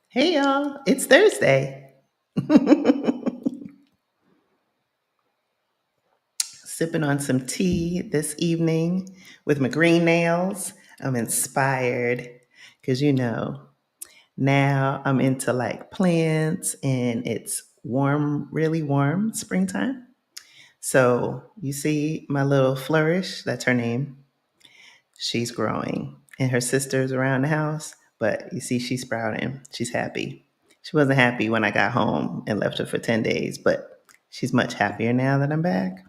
Hey y'all, it's Thursday. Sipping on some tea this evening with my green nails. I'm inspired because now I'm into like plants and it's warm, really warm springtime. So you see my little flourish, that's her name. She's growing and her sister's around the house, but you see she's sprouting. She's happy. She wasn't happy when I got home and left her for 10 days, but she's much happier now that I'm back.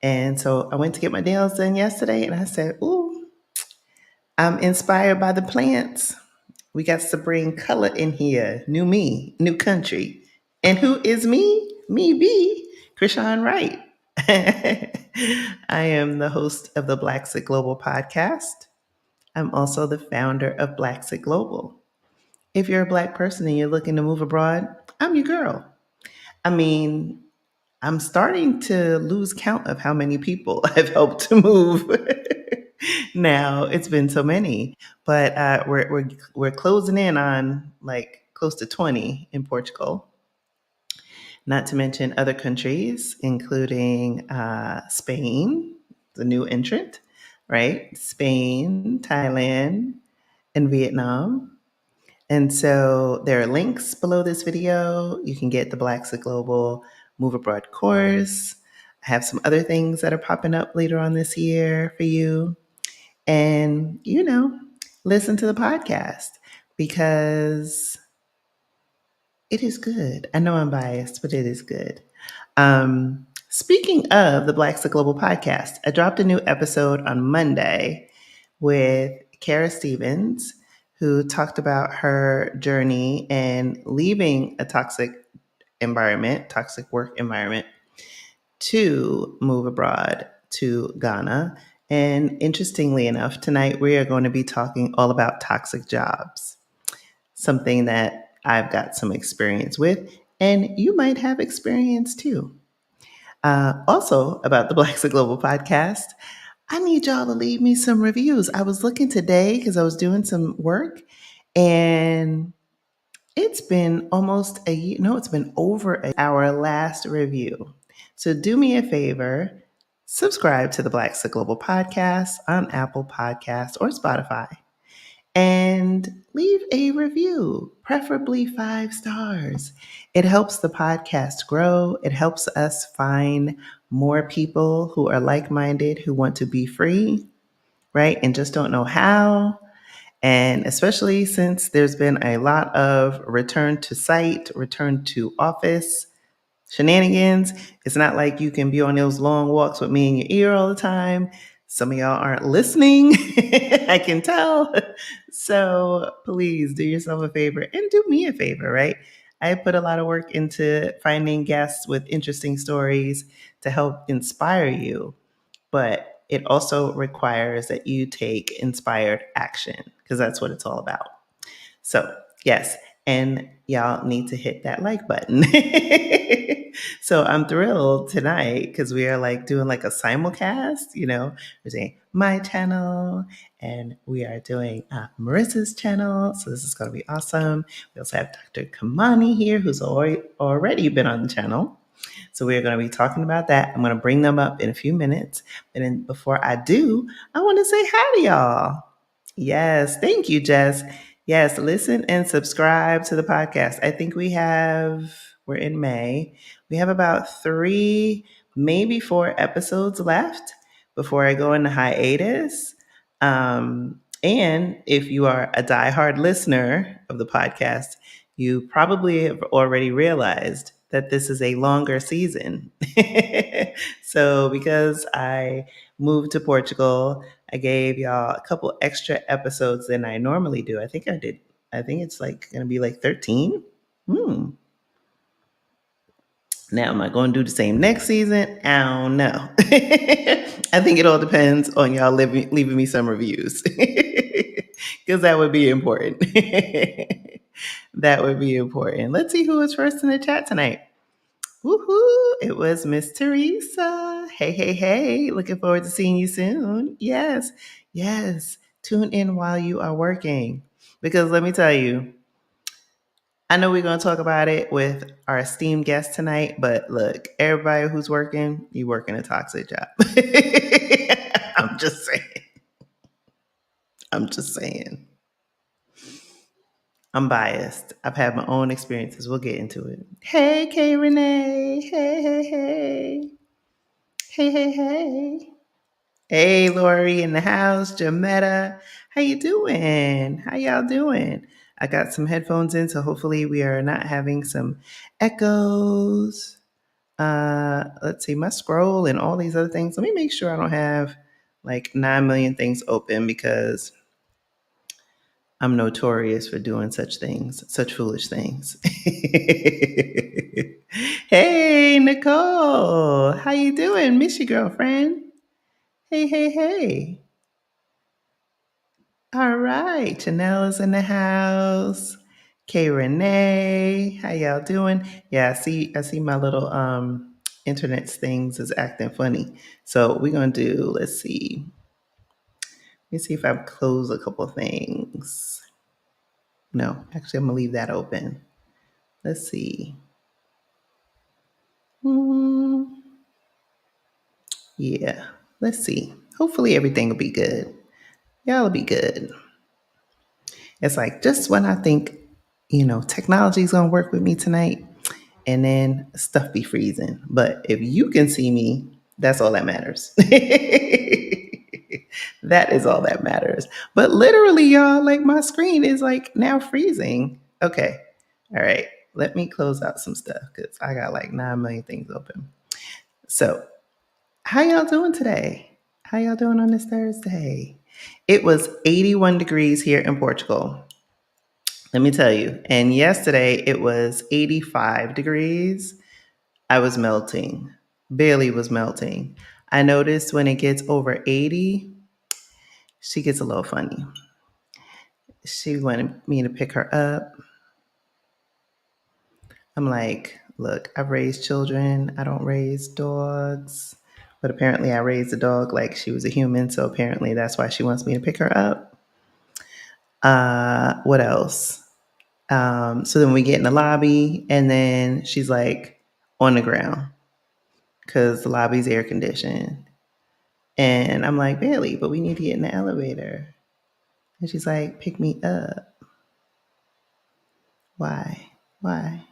And so I went to get my nails done yesterday and I said, ooh, I'm inspired by the plants. We got to bring color in here. New me, new country. And who is me? Me be Krishan Wright. I am the host of the Black Sit Global podcast. I'm also the founder of Black Sit Global. If you're a Black person and you're looking to move abroad, I'm your girl. I mean, I'm starting to lose count of how many people I've helped to move. Now it's been so many, but we're closing in on like close to 20 in Portugal. Not to mention other countries, including Spain, the new entrant, right? Spain, Thailand, and Vietnam. And so there are links below this video. You can get the Black Sit Global Move Abroad course. I have some other things that are popping up later on this year for you. And, listen to the podcast because it is good. I know I'm biased, but it is good. Speaking of the Black Sit Global podcast, I dropped a new episode on Monday with Kara Stevens, who talked about her journey and leaving a toxic environment, toxic work environment, to move abroad to Ghana. And interestingly enough, tonight we are going to be talking all about toxic jobs, something that I've got some experience with, and you might have experience too. Also, about the Black Sit Global podcast, I need y'all to leave me some reviews. I was looking today because I was doing some work, and it's been almost a year. No, it's been our last review. So do me a favor, subscribe to the Black Sit Global podcast on Apple Podcasts or Spotify and leave a review, preferably 5 stars. It helps the podcast grow. It helps us find more people who are like minded, who want to be free, right? And just don't know how. And especially since there's been a lot of return to site, return to office shenanigans. It's not like you can be on those long walks with me in your ear all the time. Some of y'all aren't listening. I can tell. So please do yourself a favor and do me a favor, right? I put a lot of work into finding guests with interesting stories to help inspire you, but it also requires that you take inspired action because that's what it's all about. So, yes, and y'all need to hit that like button. So, I'm thrilled tonight because we are like doing like a simulcast. We're saying my channel and we are doing Marissa's channel. So, this is going to be awesome. We also have Dr. Kimani here, who's already been on the channel. So, we're going to be talking about that. I'm going to bring them up in a few minutes. And then before I do, I want to say hi to y'all. Yes, thank you, Jess. Yes, listen and subscribe to the podcast. I think we're in May. We have about 3, maybe 4 episodes left before I go into hiatus. And if you are a diehard listener of the podcast, you probably have already realized that this is a longer season. So because I moved to Portugal, I gave y'all a couple extra episodes than I normally do. I think it's like going to be like 13. Now, am I going to do the same next season? I don't know. I think it all depends on y'all leaving me some reviews because that would be important. That would be important. Let's see who was first in the chat tonight. Woohoo! It was Miss Teresa. Hey, hey, hey. Looking forward to seeing you soon. Yes, yes. Tune in while you are working. Because let me tell you, I know we're going to talk about it with our esteemed guest tonight, but look, everybody who's working, you working a toxic job. I'm just saying. I'm just saying. I'm biased. I've had my own experiences. We'll get into it. Hey, K Renee. Hey, hey, hey. Hey, hey, hey. Hey, Lori in the house. Jametta. How you doing? How y'all doing? I got some headphones in, so hopefully we are not having some echoes. Let's see, my scroll and all these other things. Let me make sure I don't have like 9 million things open because I'm notorious for doing such things, such foolish things. Hey, Nicole, how you doing? Miss you, girlfriend. Hey, hey, hey. All right, Janelle's in the house. Kay Renee, how y'all doing? Yeah, I see my little internet things is acting funny. So we're gonna do, let's see. Let me see if I've closed a couple things. No, actually I'm gonna leave that open. Let's see. Yeah, let's see. Hopefully everything will be good. Y'all will be good. It's like just when I think, technology's gonna work with me tonight, and then stuff be freezing. But if you can see me, that's all that matters. That is all that matters. But literally, y'all, like my screen is like now freezing. Okay. All right. Let me close out some stuff because I got like 9 million things open. So, how y'all doing today? How y'all doing on this Thursday? It was 81 degrees here in Portugal. Let me tell you. And yesterday it was 85 degrees. I was melting. Bailey was melting. I noticed when it gets over 80, she gets a little funny. She wanted me to pick her up. I'm like, look, I've raised children. I don't raise dogs. But apparently I raised a dog like she was a human. So apparently that's why she wants me to pick her up. What else? So then we get in the lobby and then she's like on the ground because the lobby's air conditioned. And I'm like, Bailey, but we need to get in the elevator. And she's like, pick me up. Why? Why?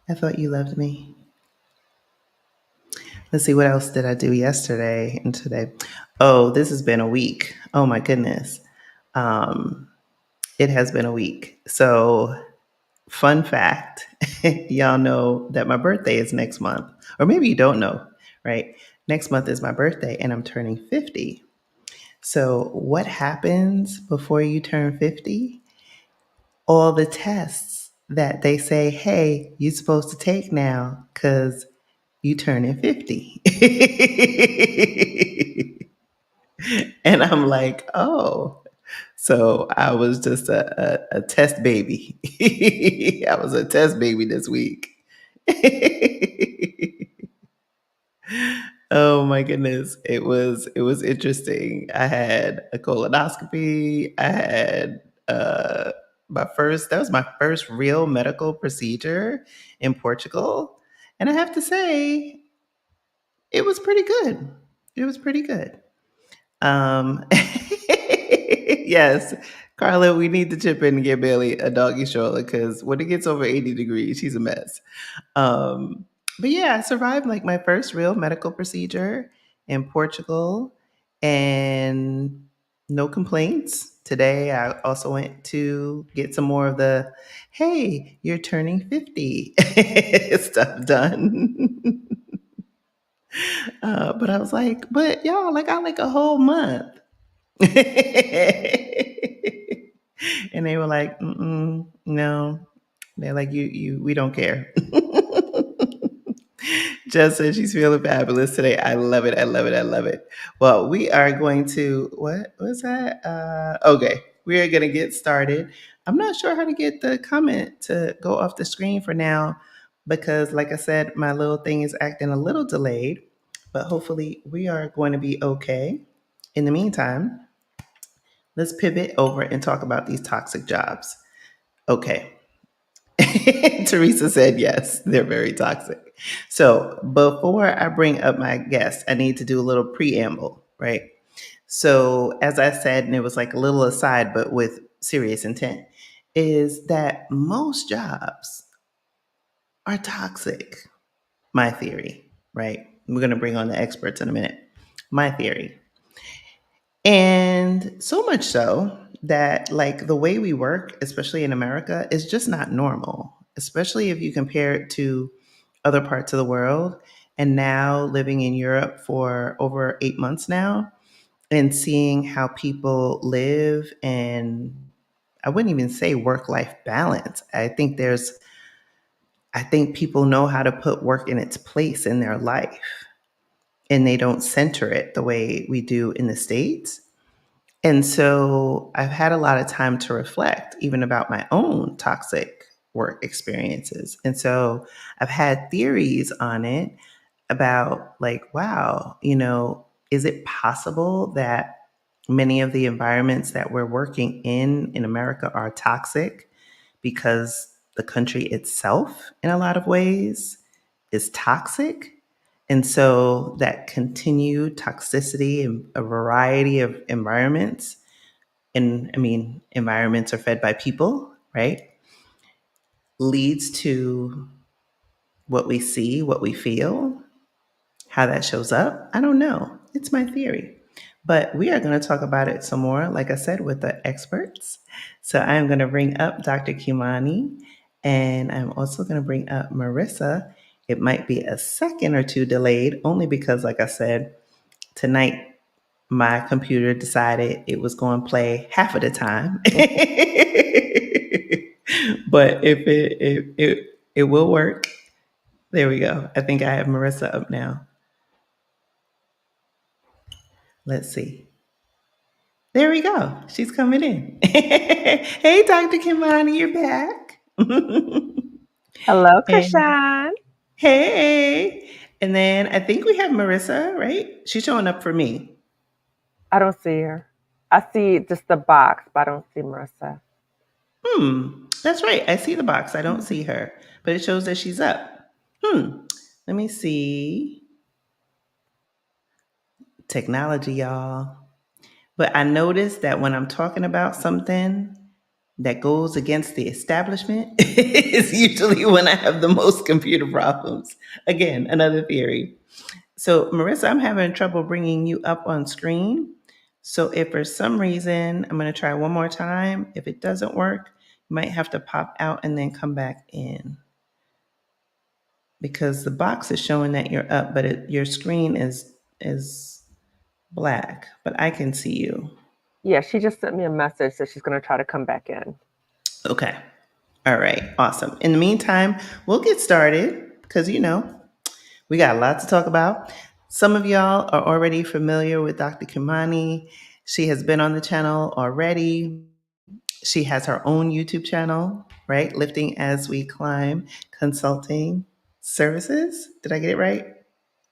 I thought you loved me. Let's see, what else did I do yesterday and today? Oh, this has been a week. Oh my goodness. It has been a week. So, fun fact, y'all know that my birthday is next month. Or maybe you don't know, right? Next month is my birthday and I'm turning 50. So, what happens before you turn 50? All the tests that they say, hey, you're supposed to take now because you turning 50. And I'm like, oh. So I was just a test baby. I was a test baby this week. Oh my goodness. It was interesting. I had a colonoscopy. I had that was my first real medical procedure in Portugal. And I have to say, it was pretty good. It was pretty good. Yes, Carla, we need to chip in and get Bailey a doggy stroller because when it gets over 80 degrees, she's a mess. Um, but yeah, I survived like my first real medical procedure in Portugal and no complaints. Today, I also went to get some more of the, hey, you're turning 50 stuff done. But I was like, but y'all, like, I like a whole month. And they were like, no. They're like, we don't care. Jess said she's feeling fabulous today. I love it. I love it. I love it. Well, we are going to, what was that? Okay. We are going to get started. I'm not sure how to get the comment to go off the screen for now because, like I said, my little thing is acting a little delayed, but hopefully we are going to be okay. In the meantime, let's pivot over and talk about these toxic jobs. Okay. Teresa said yes, they're very toxic. So before I bring up my guest, I need to do a little preamble, right? So, as I said, and it was like a little aside, but with serious intent, is that most jobs are toxic. My theory, right? We're going to bring on the experts in a minute. My theory. And so much so that, like, the way we work, especially in America, is just not normal, especially if you compare it to other parts of the world. And now living in Europe for over 8 months now and seeing how people live, and I wouldn't even say work life balance. I think people know how to put work in its place in their life and they don't center it the way we do in the States. And so I've had a lot of time to reflect, even about my own toxic work experiences. And so I've had theories on it about, like, wow, is it possible that many of the environments that we're working in America are toxic because the country itself, in a lot of ways, is toxic? And so that continued toxicity in a variety of environments, and I mean, environments are fed by people, right? Leads to what we see, what we feel, how that shows up. I don't know. It's my theory. But we are going to talk about it some more, like I said, with the experts. So I'm going to bring up Dr. Kimani, and I'm also going to bring up Marissa. It might be a second or two delayed, only because, like I said, tonight my computer decided it was going to play half of the time. But if it will work. There we go. I think I have Marissa up now. Let's see. There we go. She's coming in. Hey, Dr. Kimani, you're back. Hello, And Krishan. hey. And then I think we have Marissa, right? She's showing up for me. I don't see her. I see just the box, but I don't see Marissa. That's right. I see the box. I don't see her, but it shows that she's up. Let me see. Technology, y'all. But I noticed that when I'm talking about something that goes against the establishment, is usually when I have the most computer problems. Again, another theory. So, Marissa, I'm having trouble bringing you up on screen. So, if for some reason, I'm going to try one more time. If it doesn't work, you might have to pop out and then come back in, because the box is showing that you're up, but your screen is black, but I can see you. Yeah, she just sent me a message that she's going to try to come back in. Okay. All right. Awesome. In the meantime, we'll get started because, we got a lot to talk about. Some of y'all are already familiar with Dr. Kimani. She has been on the channel already. She has her own YouTube channel, right? Lifting as We Climb Consulting Services. Did I get it right?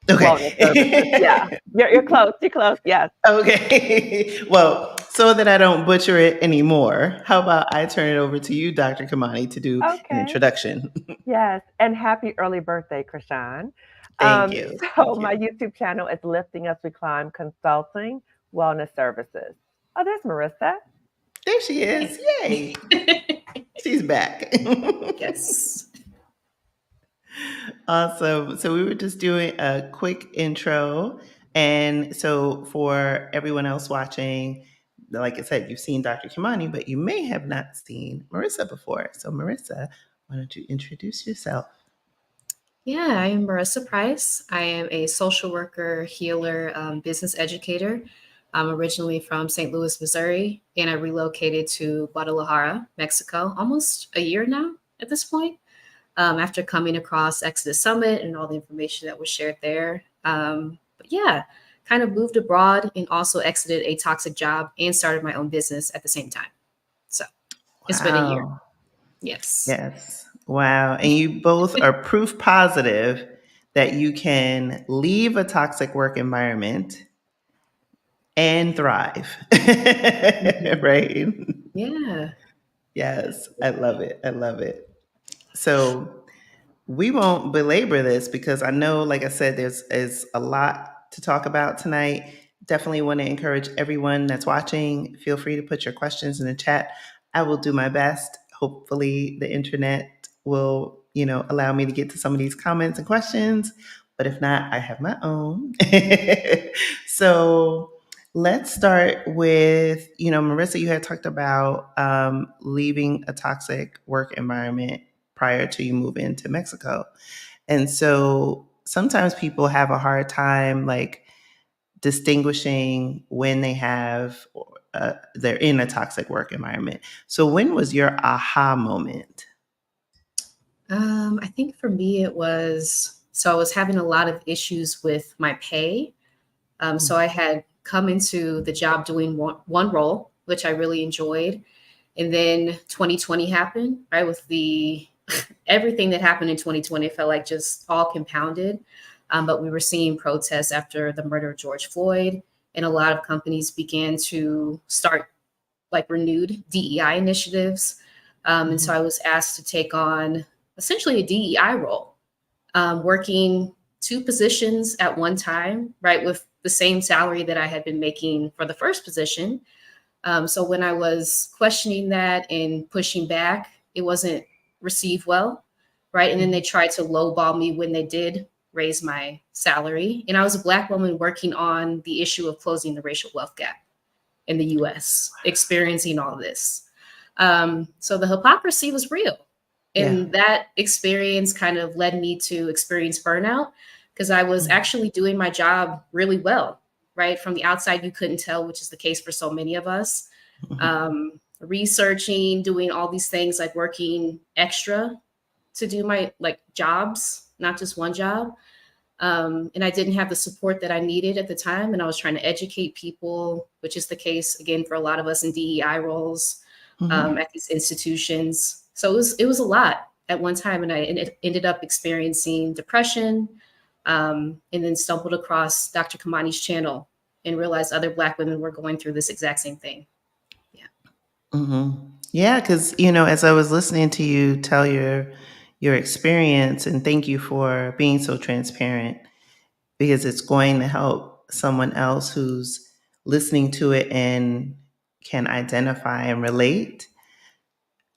Wellness services. Yeah, Okay. you're close. You're close. Yes. Okay. Well, so that I don't butcher it anymore, how about I turn it over to you, Dr. Kamani, to do an Okay. introduction? Yes. And happy early birthday, Krishan. Thank you. So Thank my you. YouTube channel is Lifting As We Climb Consulting Wellness Services. Oh, there's Marissa. There she is. Yay. She's back. Yes. Awesome. So we were just doing a quick intro. And so for everyone else watching, like I said, you've seen Dr. Kimani, but you may have not seen Marissa before. So Marissa, why don't you introduce yourself? Yeah, I am Marissa Price. I am a social worker, healer, business educator. I'm originally from St. Louis, Missouri, and I relocated to Guadalajara, Mexico, almost a year now at this point, after coming across Exodus Summit and all the information that was shared there. But yeah, kind of moved abroad and also exited a toxic job and started my own business at the same time. So it's been a year. Wow. Yes. Yes. Wow. And you both are proof positive that you can leave a toxic work environment and thrive. Mhm. Right? Yeah. Yes. I love it. I love it. So we won't belabor this because I know, like I said, there's a lot to talk about tonight. Definitely want to encourage everyone that's watching. Feel free to put your questions in the chat. I will do my best. Hopefully, the internet will, allow me to get to some of these comments and questions. But if not, I have my own. So let's start with, Marissa, you had talked about leaving a toxic work environment prior to you move into Mexico. And so sometimes people have a hard time like distinguishing when they're in a toxic work environment. So when was your aha moment? I think for me, I was having a lot of issues with my pay. So I had come into the job doing one role, which I really enjoyed. And then 2020 happened, right? With everything that happened in 2020, it felt like just all compounded. But we were seeing protests after the murder of George Floyd, and a lot of companies began to start like renewed DEI initiatives. And so I was asked to take on essentially a DEI role, working two positions at one time, right, with the same salary that I had been making for the first position. So when I was questioning that and pushing back, it wasn't received well, right? And then they tried to lowball me when they did raise my salary. And I was a Black woman working on the issue of closing the racial wealth gap in the US, experiencing all this. So the hypocrisy was real. And that experience kind of led me to experience burnout because I was actually doing my job really well, right? From the outside, you couldn't tell, which is the case for so many of us. Researching, doing all these things, like working extra to do my jobs, not just one job. And I didn't have the support that I needed at the time. And I was trying to educate people, which is the case, again, for a lot of us in DEI roles at these institutions. So it was a lot at one time. And I ended up experiencing depression and then stumbled across Dr. Kimani's channel and realized other Black women were going through this exact same thing. Yeah, because as I was listening to you tell your experience, and thank you for being so transparent, because it's going to help someone else who's listening to it and can identify and relate.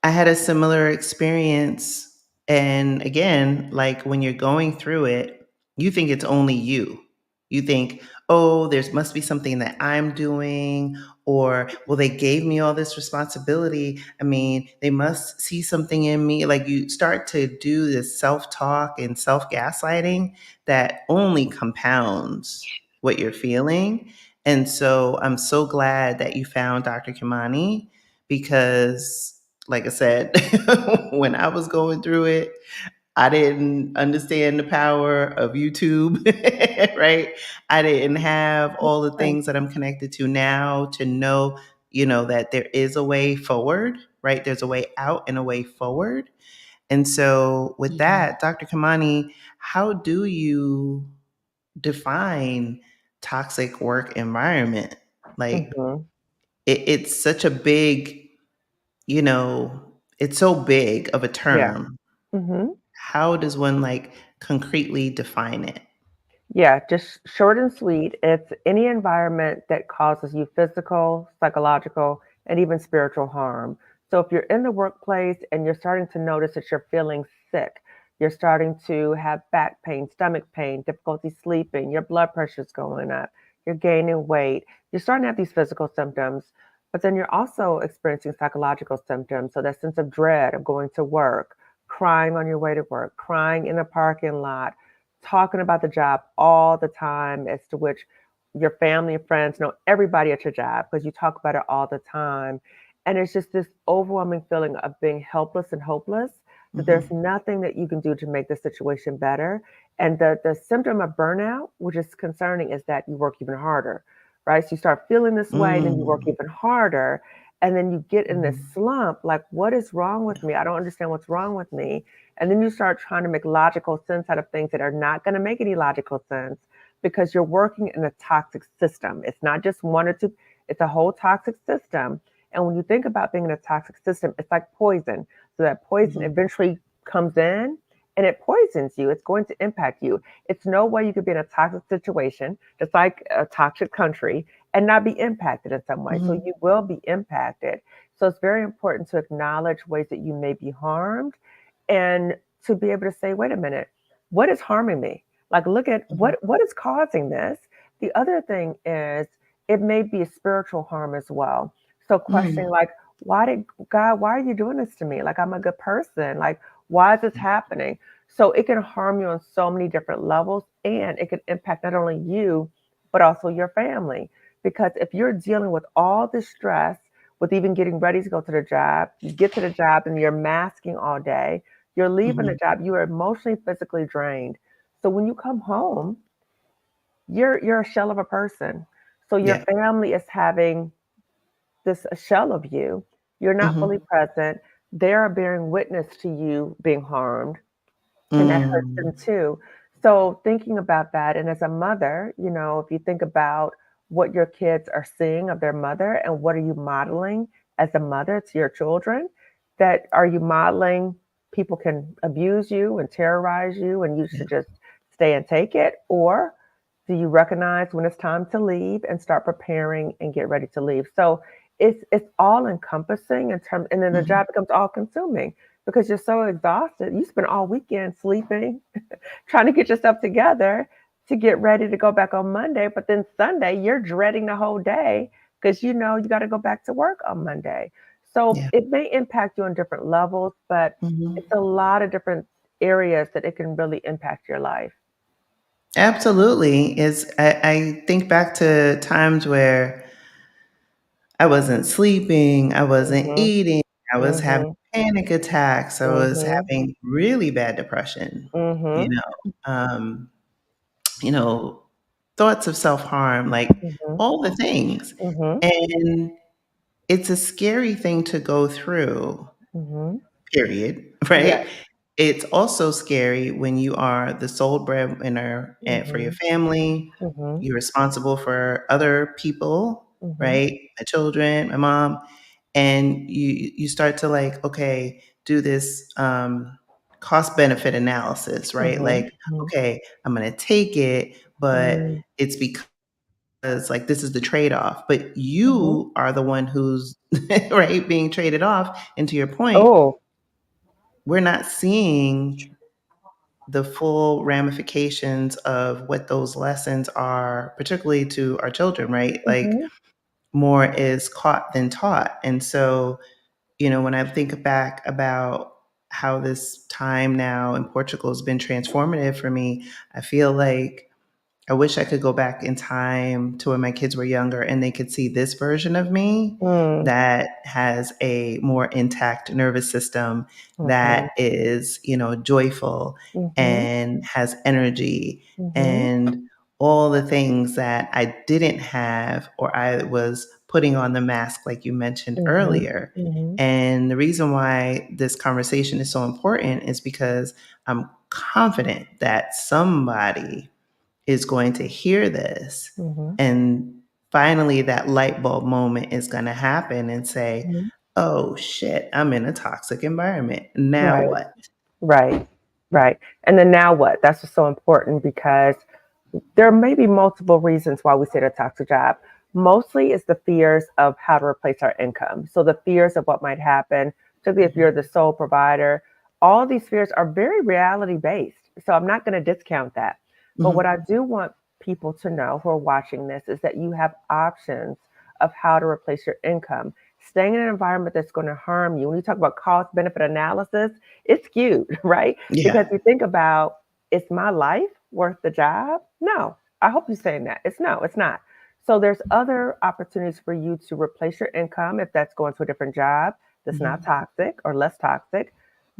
I had a similar experience. And again, like when you're going through it, you think it's only you. You think, oh, there must be something that I'm doing, or, well, they gave me all this responsibility. I mean, they must see something in me. Like you start to do this self talk and self gaslighting that only compounds what you're feeling. And so I'm so glad that you found Dr. Kimani because, like I said, when I was going through it, I didn't understand the power of YouTube, right? I didn't have all the things that I'm connected to now to know, that there is a way forward, right? There's a way out and a way forward. And so with that, Dr. Kimani, how do you define toxic work environment? Like it's such a big, it's so big of a Yeah. term. How does one like concretely define it? Yeah, just short and sweet. It's any environment that causes you physical, psychological, and even spiritual harm. So if you're in the workplace and you're starting to notice that you're feeling sick, you're starting to have back pain, stomach pain, difficulty sleeping, your blood pressure's going up, you're gaining weight, you're starting to have these physical symptoms, but then you're also experiencing psychological symptoms. So that sense of dread of going to work, crying on your way to work, crying in the parking lot, talking about the job all the time, as to which your family and friends know everybody at your job because you talk about it all the time. And it's just this overwhelming feeling of being helpless and hopeless, that there's nothing that you can do to make the situation better. And the symptom of burnout, which is concerning, is that you work even harder, right? So you start feeling this way, then you work even harder. And then you get in this slump, like, what is wrong with me? I don't understand what's wrong with me. And then you start trying to make logical sense out of things that are not going to make any logical sense because you're working in a toxic system. It's not just one or two, it's a whole toxic system. And when you think about being in a toxic system, it's like poison. So that poison eventually comes in and it poisons you. It's going to impact you. It's no way you could be in a toxic situation, just like a toxic country, and not be impacted in some way. So Mm-hmm. you will be impacted. So it's very important to acknowledge ways that you may be harmed and to be able to say, wait a minute, what is harming me? Like, look at Mm-hmm. what is causing this. The other thing is it may be a spiritual harm as well. So questioning, like, why did God, why are you doing this to me? Like, I'm a good person. Like, why is this happening? So it can harm you on so many different levels, and it can impact not only you, but also your family. Because if you're dealing with all this stress, with even getting ready to go to the job, you get to the job and you're masking all day, you're leaving Mm-hmm. the job, you are emotionally, physically drained. So when you come home, you're a shell of a person. So your Yeah. family is having this a shell of you. You're not Mm-hmm. fully present. They are bearing witness to you being harmed, and that hurts them Mm. too. So thinking about that, and as a mother, if you think about what your kids are seeing of their mother and what are you modeling as a mother to your children, that are you modeling people can abuse you and terrorize you and you Yeah. should just stay and take it, or do you recognize when it's time to leave and start preparing and get ready to leave? So it's all encompassing in terms, and then the Mm-hmm. job becomes all consuming because you're so exhausted. You spend all weekend sleeping, trying to get yourself together to get ready to go back on Monday. But then Sunday, you're dreading the whole day because you know you got to go back to work on Monday. So Yeah. it may impact you on different levels, but Mm-hmm. it's a lot of different areas that it can really impact your life. Absolutely. I think back to times where I wasn't sleeping, I wasn't Mhm. eating, I was having Mhm. panic attacks, I was Mhm. having really bad depression, you Mhm. know, um, you know, thoughts of self-harm, like Mhm. all the things. Mhm. And it's a scary thing to go through, Mhm. period, Yes. right? It's also scary when you are the sole breadwinner for your Mhm. family. Mhm. You're responsible for other people, Mhm. right? My children, my mom, and you start to like, okay, do this cost benefit analysis, right? Mhm. Like, okay, I'm gonna take it, but Mhm. it's because like this is the trade-off. But Mhm. you are the one who's right being traded off. And to your point, Oh. we're not seeing the full ramifications of what those lessons are, particularly to our children, right? Like Mhm. more is caught than taught. And so, when I think back about how this time now in Portugal has been transformative for me, I feel like I wish I could go back in time to when my kids were younger and they could see this version of me Mm. that has a more intact nervous system, Mhm. that is, joyful Mhm. and has energy Mhm. and all the things that I didn't have or I was putting on the mask, like you mentioned Mhm. earlier. Mhm. And the reason why this conversation is so important is because I'm confident that somebody is going to hear this Mhm. and finally that light bulb moment is going to happen and say, Mhm. oh shit, I'm in a toxic environment. Now Right. what? Right. Right. And then now what? That's what's so important because there may be multiple reasons why we stay at a toxic job. Mostly it's the fears of how to replace our income. So the fears of what might happen, particularly if Mhm. you're the sole provider, all these fears are very reality based. So I'm not going to discount that. But what I Mhm. do want people to know who are watching this is that you have options of how to replace your income. Staying in an environment that's going to harm you. When you talk about cost benefit analysis, it's skewed, right? Yeah. Because you think about, is my life worth the job? No. I hope you're saying that. It's no, it's not. So there's other opportunities for you to replace your income if that's going to a different job that's not Mhm. toxic or less toxic,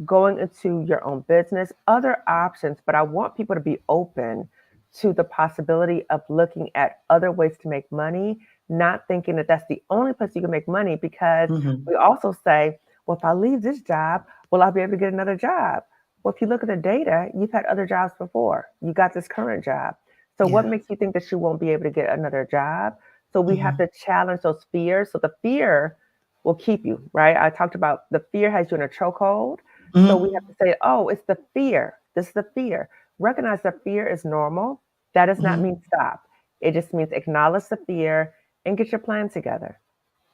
going into your own business, other options. But I want people to be open to the possibility of looking at other ways to make money, not thinking that that's the only place you can make money, because Mhm. we also say, well, if I leave this job, will I be able to get another job? Well, if you look at the data, you've had other jobs before. You got this current job. So what Yeah. makes you think that you won't be able to get another job? So we have Mhm. to challenge those fears. So the fear will keep you, right? I talked about the fear has you in a chokehold. So we have Mhm. to say, oh, it's the fear. This is the fear. Recognize that fear is normal. That does not Mhm. mean stop. It just means acknowledge the fear and get your plan together.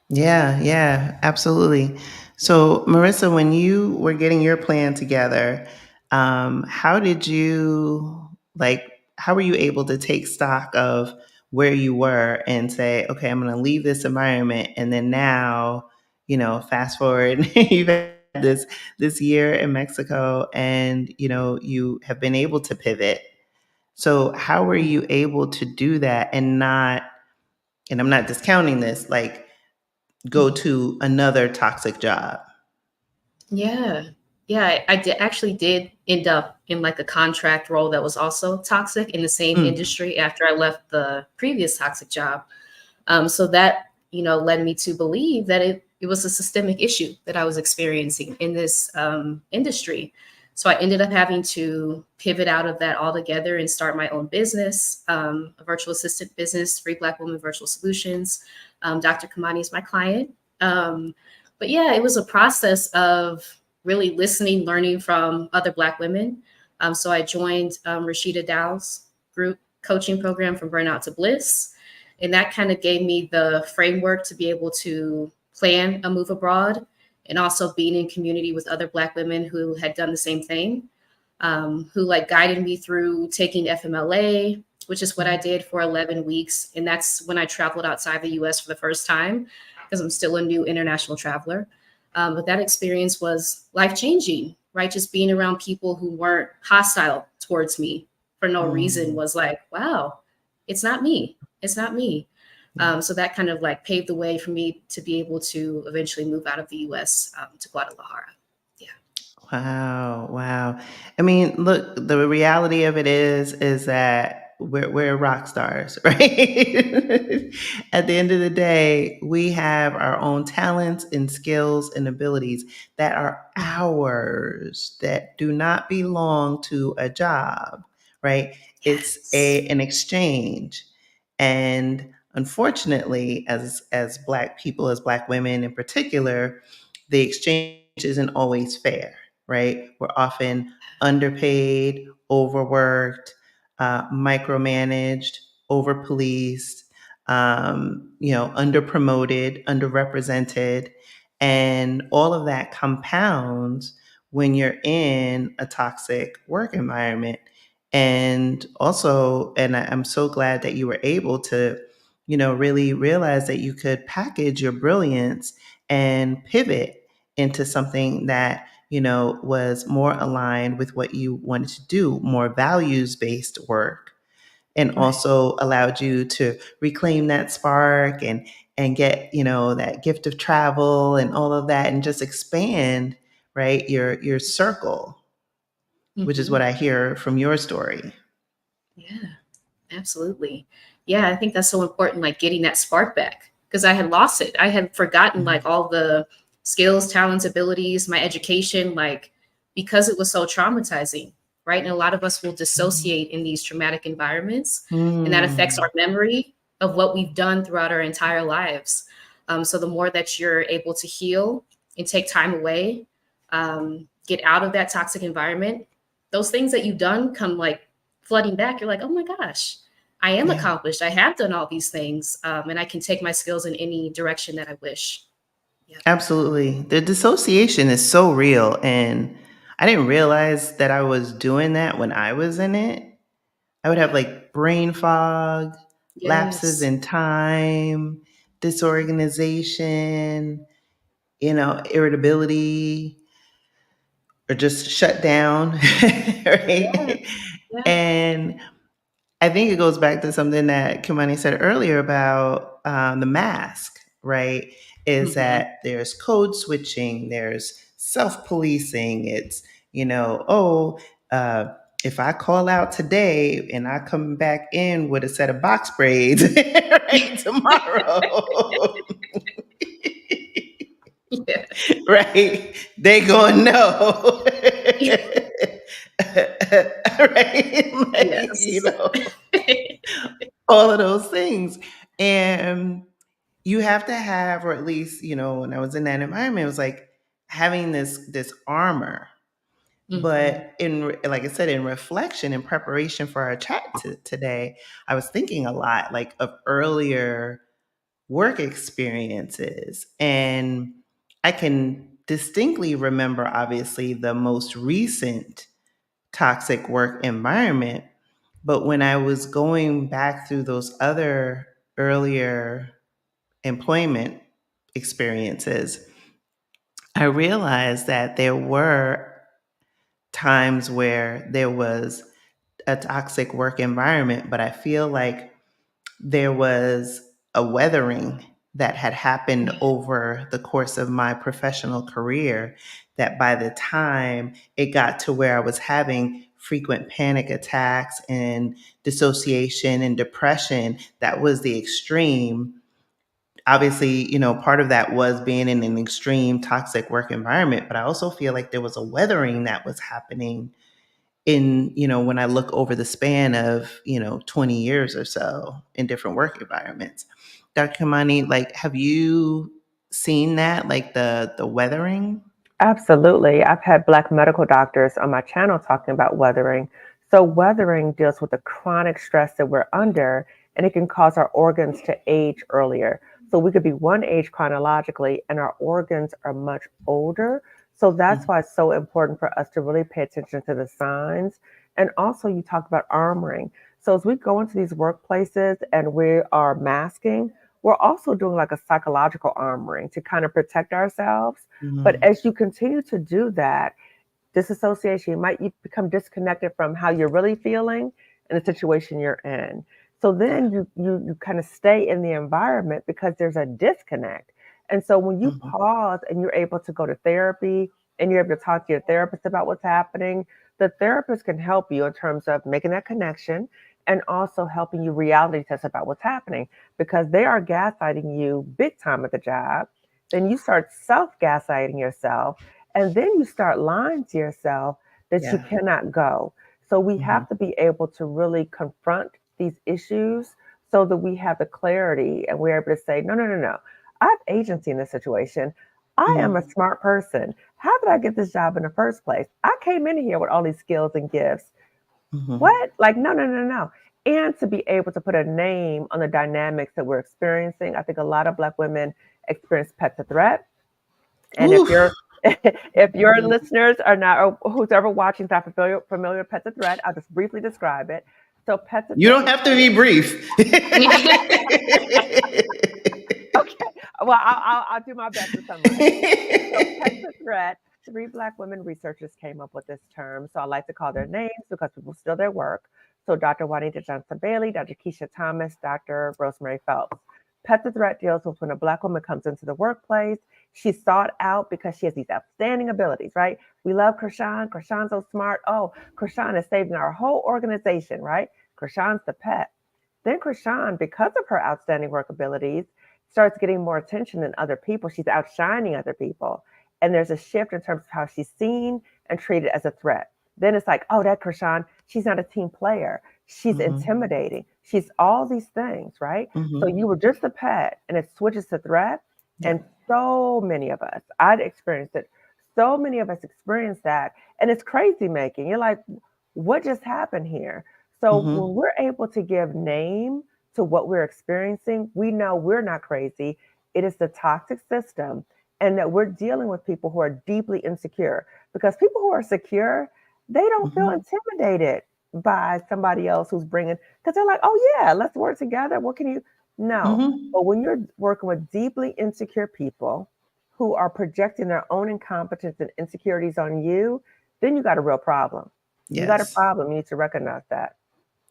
Yeah, yeah, absolutely. So, Marissa, when you were getting your plan together, how did you like? How were you able to take stock of where you were and say, okay, I'm going to leave this environment, and then now, fast forward, you've had this year in Mexico, and you have been able to pivot. So, how were you able to do that and not? And I'm not discounting this, like go to another toxic job. Yeah. Yeah, I did actually did end up in like a contract role that was also toxic in the same Mm. industry after I left the previous toxic job. So that, led me to believe that it was a systemic issue that I was experiencing in this industry. So I ended up having to pivot out of that altogether and start my own business, a virtual assistant business, Free Black Woman Virtual Solutions. Dr. Kimani is my client. But yeah, it was a process of really listening, learning from other Black women. So I joined Rashida Dow's group coaching program, From Burnout to Bliss. And that kind of gave me the framework to be able to plan a move abroad and also being in community with other Black women who had done the same thing, who like guided me through taking FMLA, which is what I did for 11 weeks. And that's when I traveled outside the US for the first time because I'm still a new international traveler. But that experience was life changing, right? Just being around people who weren't hostile towards me for no reason Mm. was like, wow, it's not me. It's not me. Yeah. So that kind of like paved the way for me to be able to eventually move out of the US to Guadalajara. Yeah. Wow, wow. I mean, look, the reality of it is that we're rock stars, right? At the end of the day, we have our own talents and skills and abilities that are Mhm. ours, that do not belong to a job, right? It's Yes. an exchange. And unfortunately, as Black people, as Black women in particular, the exchange isn't always fair, right? We're often underpaid, overworked, micromanaged, overpoliced, underpromoted, underrepresented. And all of that compounds when you're in a toxic work environment. And also, I'm so glad that you were able to, really realize that you could package your brilliance and pivot into something that was more aligned with what you wanted to do, more values based work, and Right. also allowed you to reclaim that spark and get that gift of travel and all of that, and just expand, right, your circle, which is what Hmm. I hear from your story. Yeah. Absolutely. Yeah, I think that's so important, like getting that spark back because I had lost it. I had forgotten like all the skills, talents, abilities, my education, like because it was so traumatizing, right? And a lot of us will dissociate in these traumatic environments, and that affects Mm. our memory of what we've done throughout our entire lives. So the more that you're able to heal and take time away, get out of that toxic environment, those things that you've done come like flooding back. You're like, oh my gosh, I am Yeah. accomplished. I have done all these things, and I can take my skills in any direction that I wish. Yeah. Absolutely. The dissociation is so real. And I didn't realize that I was doing that when I was in it. I would have Yeah. like brain fog, lapses Yes. in time, disorganization, irritability, or just shut down. Yeah. Right. Yeah. And I think it goes back to something that Kimani said earlier about the mask, right? Is Hmm. that there's code switching, there's self policing. It's, oh, uh, if I call out today and I come back in with a set of box braids, right, tomorrow, Yeah. right, they gonna know. Right? Like, Yes. all of those things. And you have to have, or at least, when I was in that environment, it was like having this armor, But like I said, in reflection, in preparation for our chat today, I was thinking a lot like of earlier work experiences. And I can distinctly remember, obviously, the most recent toxic work environment. But when I was going back through those other earlier employment experiences, I realized that there were times where there was a toxic work environment, but I feel like there was a weathering that had happened over the course of my professional career that by the time it got to where I was having frequent panic attacks and dissociation and depression, that was the extreme. Obviously, part of that was being in an extreme toxic work environment, but I also feel like there was a weathering that was happening when I look over the span of 20 years or so in different work environments. Dr. Kimani, like, have you seen that, like the weathering? Absolutely. I've had Black medical doctors on my channel talking about weathering. So, weathering deals with the chronic stress that we're under, and it can cause our organs to age earlier. So, we could be one age chronologically, and our organs are much older. So, that's why it's so important for us to really pay attention to the signs. And also, you talked about armoring. So, as we go into these workplaces and we are masking, we're also doing like a psychological armoring to kind of protect ourselves. But Mm-hmm. as you continue to do that, disassociation, you become disconnected from how you're really feeling and the situation you're in. So then you kind of stay in the environment because there's a disconnect. And so when you Mm-hmm. pause and you're able to go to therapy and you're able to talk to your therapist about what's happening, the therapist can help you in terms of making that connection and also helping you reality test about what's happening because they are gaslighting you big time at the job. Then you start self gaslighting yourself and then you start lying to yourself that you Yeah. cannot go. So we Mm-hmm. have to be able to really confront these issues so that we have the clarity and we're able to say, no, no, no, no. I have agency in this situation. I am a Mm-hmm. smart person. How did I get this job in the first place? I came in here with all these skills and gifts. Mm-hmm. What? Like, no, no, no, no. And to be able to put a name on the dynamics that we're experiencing. I think a lot of Black women experience pet to threat. And if Ooh. you're if your listeners are not, or who's ever watching is not familiar with pet to threat, I'll just briefly describe it. So pet to You threat don't is have to be brief. okay. Well, I'll do my best to summarize. So pet to threat, three Black women researchers came up with this term. So I like to call their names because people steal their work. So Dr. Juanita Johnson Bailey, Dr. Keisha Thomas, Dr. Rosemary Phelps. Pet to threat deals with when a Black woman comes into the workplace. She's sought out because she has these outstanding abilities, right? We love Krishan. Krishan's so smart. Oh, Krishan is saving our whole organization, right? Krishan's the pet. Then Krishan, because of her outstanding work abilities, starts getting more attention than other people. She's outshining other people. And there's a shift in terms of how she's seen and treated as a threat. Then it's like, oh, that Krishan, she's not a team player. She's Mm-hmm. intimidating. She's all these things, right? So Mm-hmm. you were just a pet and it switches to threat. Yeah. And so many of us, I'd experienced it. So many of us experience that. And it's crazy making. You're like, what just happened here? So Mm-hmm. when we're able to give name to what we're experiencing, we know we're not crazy. It is the toxic system, and that we're dealing with people who are deeply insecure. Because people who are secure, they don't feel Mm-hmm. intimidated by somebody else who's bringing, because they're like, oh, yeah, let's work together. What can you? No. Mm-hmm. But when you're working with deeply insecure people who are projecting their own incompetence and insecurities on you, then you got a real problem. You got a Yes. problem. You need to recognize that.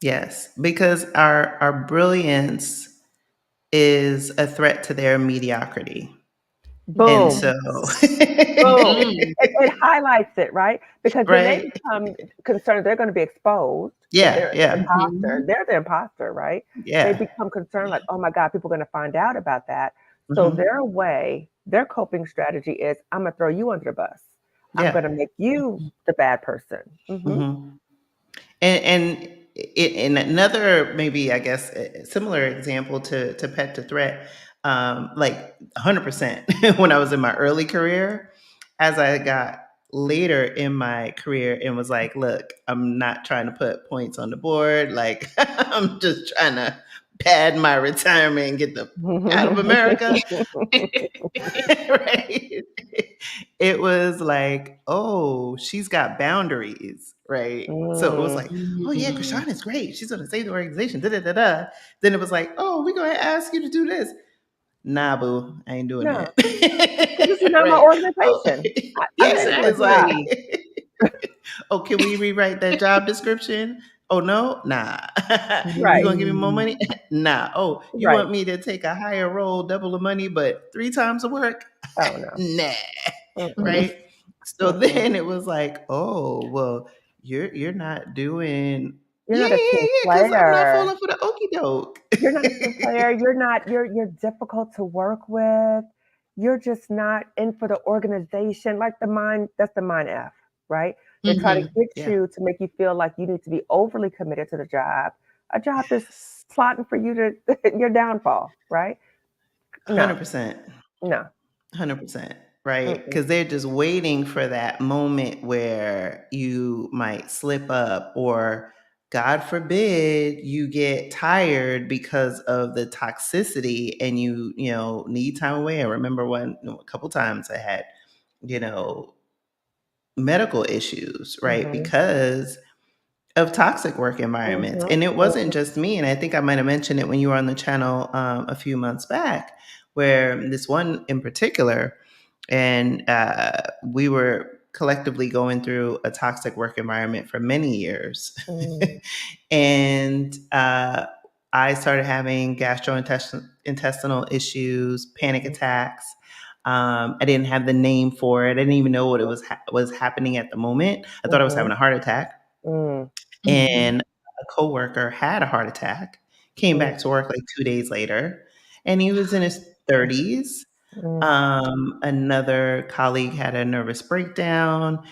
Yes. Because our brilliance is a threat to their mediocrity. And Boom. so Boom. Mm. It highlights it, right? Because then they right? become concerned they're going to be exposed, that Yeah, they're the yeah. imposter. They're the imposter, right? They Yeah. become concerned, like, oh my God, people are going to find out about that. So Mhm. their way, their coping strategy is, I'm going to throw you under the bus. I'm Yeah. going to make you the bad person. Mhm. And in another, maybe, I guess, a similar example to pet to threat, like 100% when I was in my early career, as I got later in my career and was like, look, I'm not trying to put points on the board. Like, I'm just trying to pad my retirement and get the out of America. Right? It was like, oh, she's got boundaries, right? So it was like, oh yeah, Krishan is great. She's gonna save the organization. Da da da da. Then it was like, oh, we're gonna ask you to do this. Nah, boo, I ain't doing No, that. because this is not my Right? Oh, organization. I'm there to do a it's job. like, oh, can we rewrite that job description? Oh no, nah. You Right, gonna give me more money? Nah. Oh, you right. want me to take a higher role, double the money, but 3 times the work? Oh no. Nah. Mm-mm, Right. So mm-mm. then it was like, oh, well, you're not doing, You're yeah, not a yeah, team yeah, because I'm not player. falling for the okey doke. You're not a team player. You're not. You're difficult to work with. You're just not in for the organization. Like the mind. That's the mind F, right? They try to get Yeah. you to make you feel like you need to be overly committed to the job. A job that's Yes. plotting for you to your downfall, right? No, 100%. no. 100%. Right. Mm-mm. Because they're just waiting for that moment where you might slip up, or God forbid you get tired because of the toxicity and you need time away. I remember a couple times I had, you know, medical issues, right? Mm-hmm. Because of toxic work environments. Mm-hmm. And it wasn't just me. And I think I might have mentioned it when you were on the channel a few months back, where this one in particular, and we were collectively going through a toxic work environment for many years. Mm-hmm. And I started having gastrointestinal issues, panic attacks. I didn't have the name for it. I didn't even know what it was happening at the moment. I thought I was having a heart attack. Mm-hmm. And a coworker had a heart attack, came back to work like 2 days later, and he was in his 30s. Mm-hmm. Another colleague had a nervous breakdown.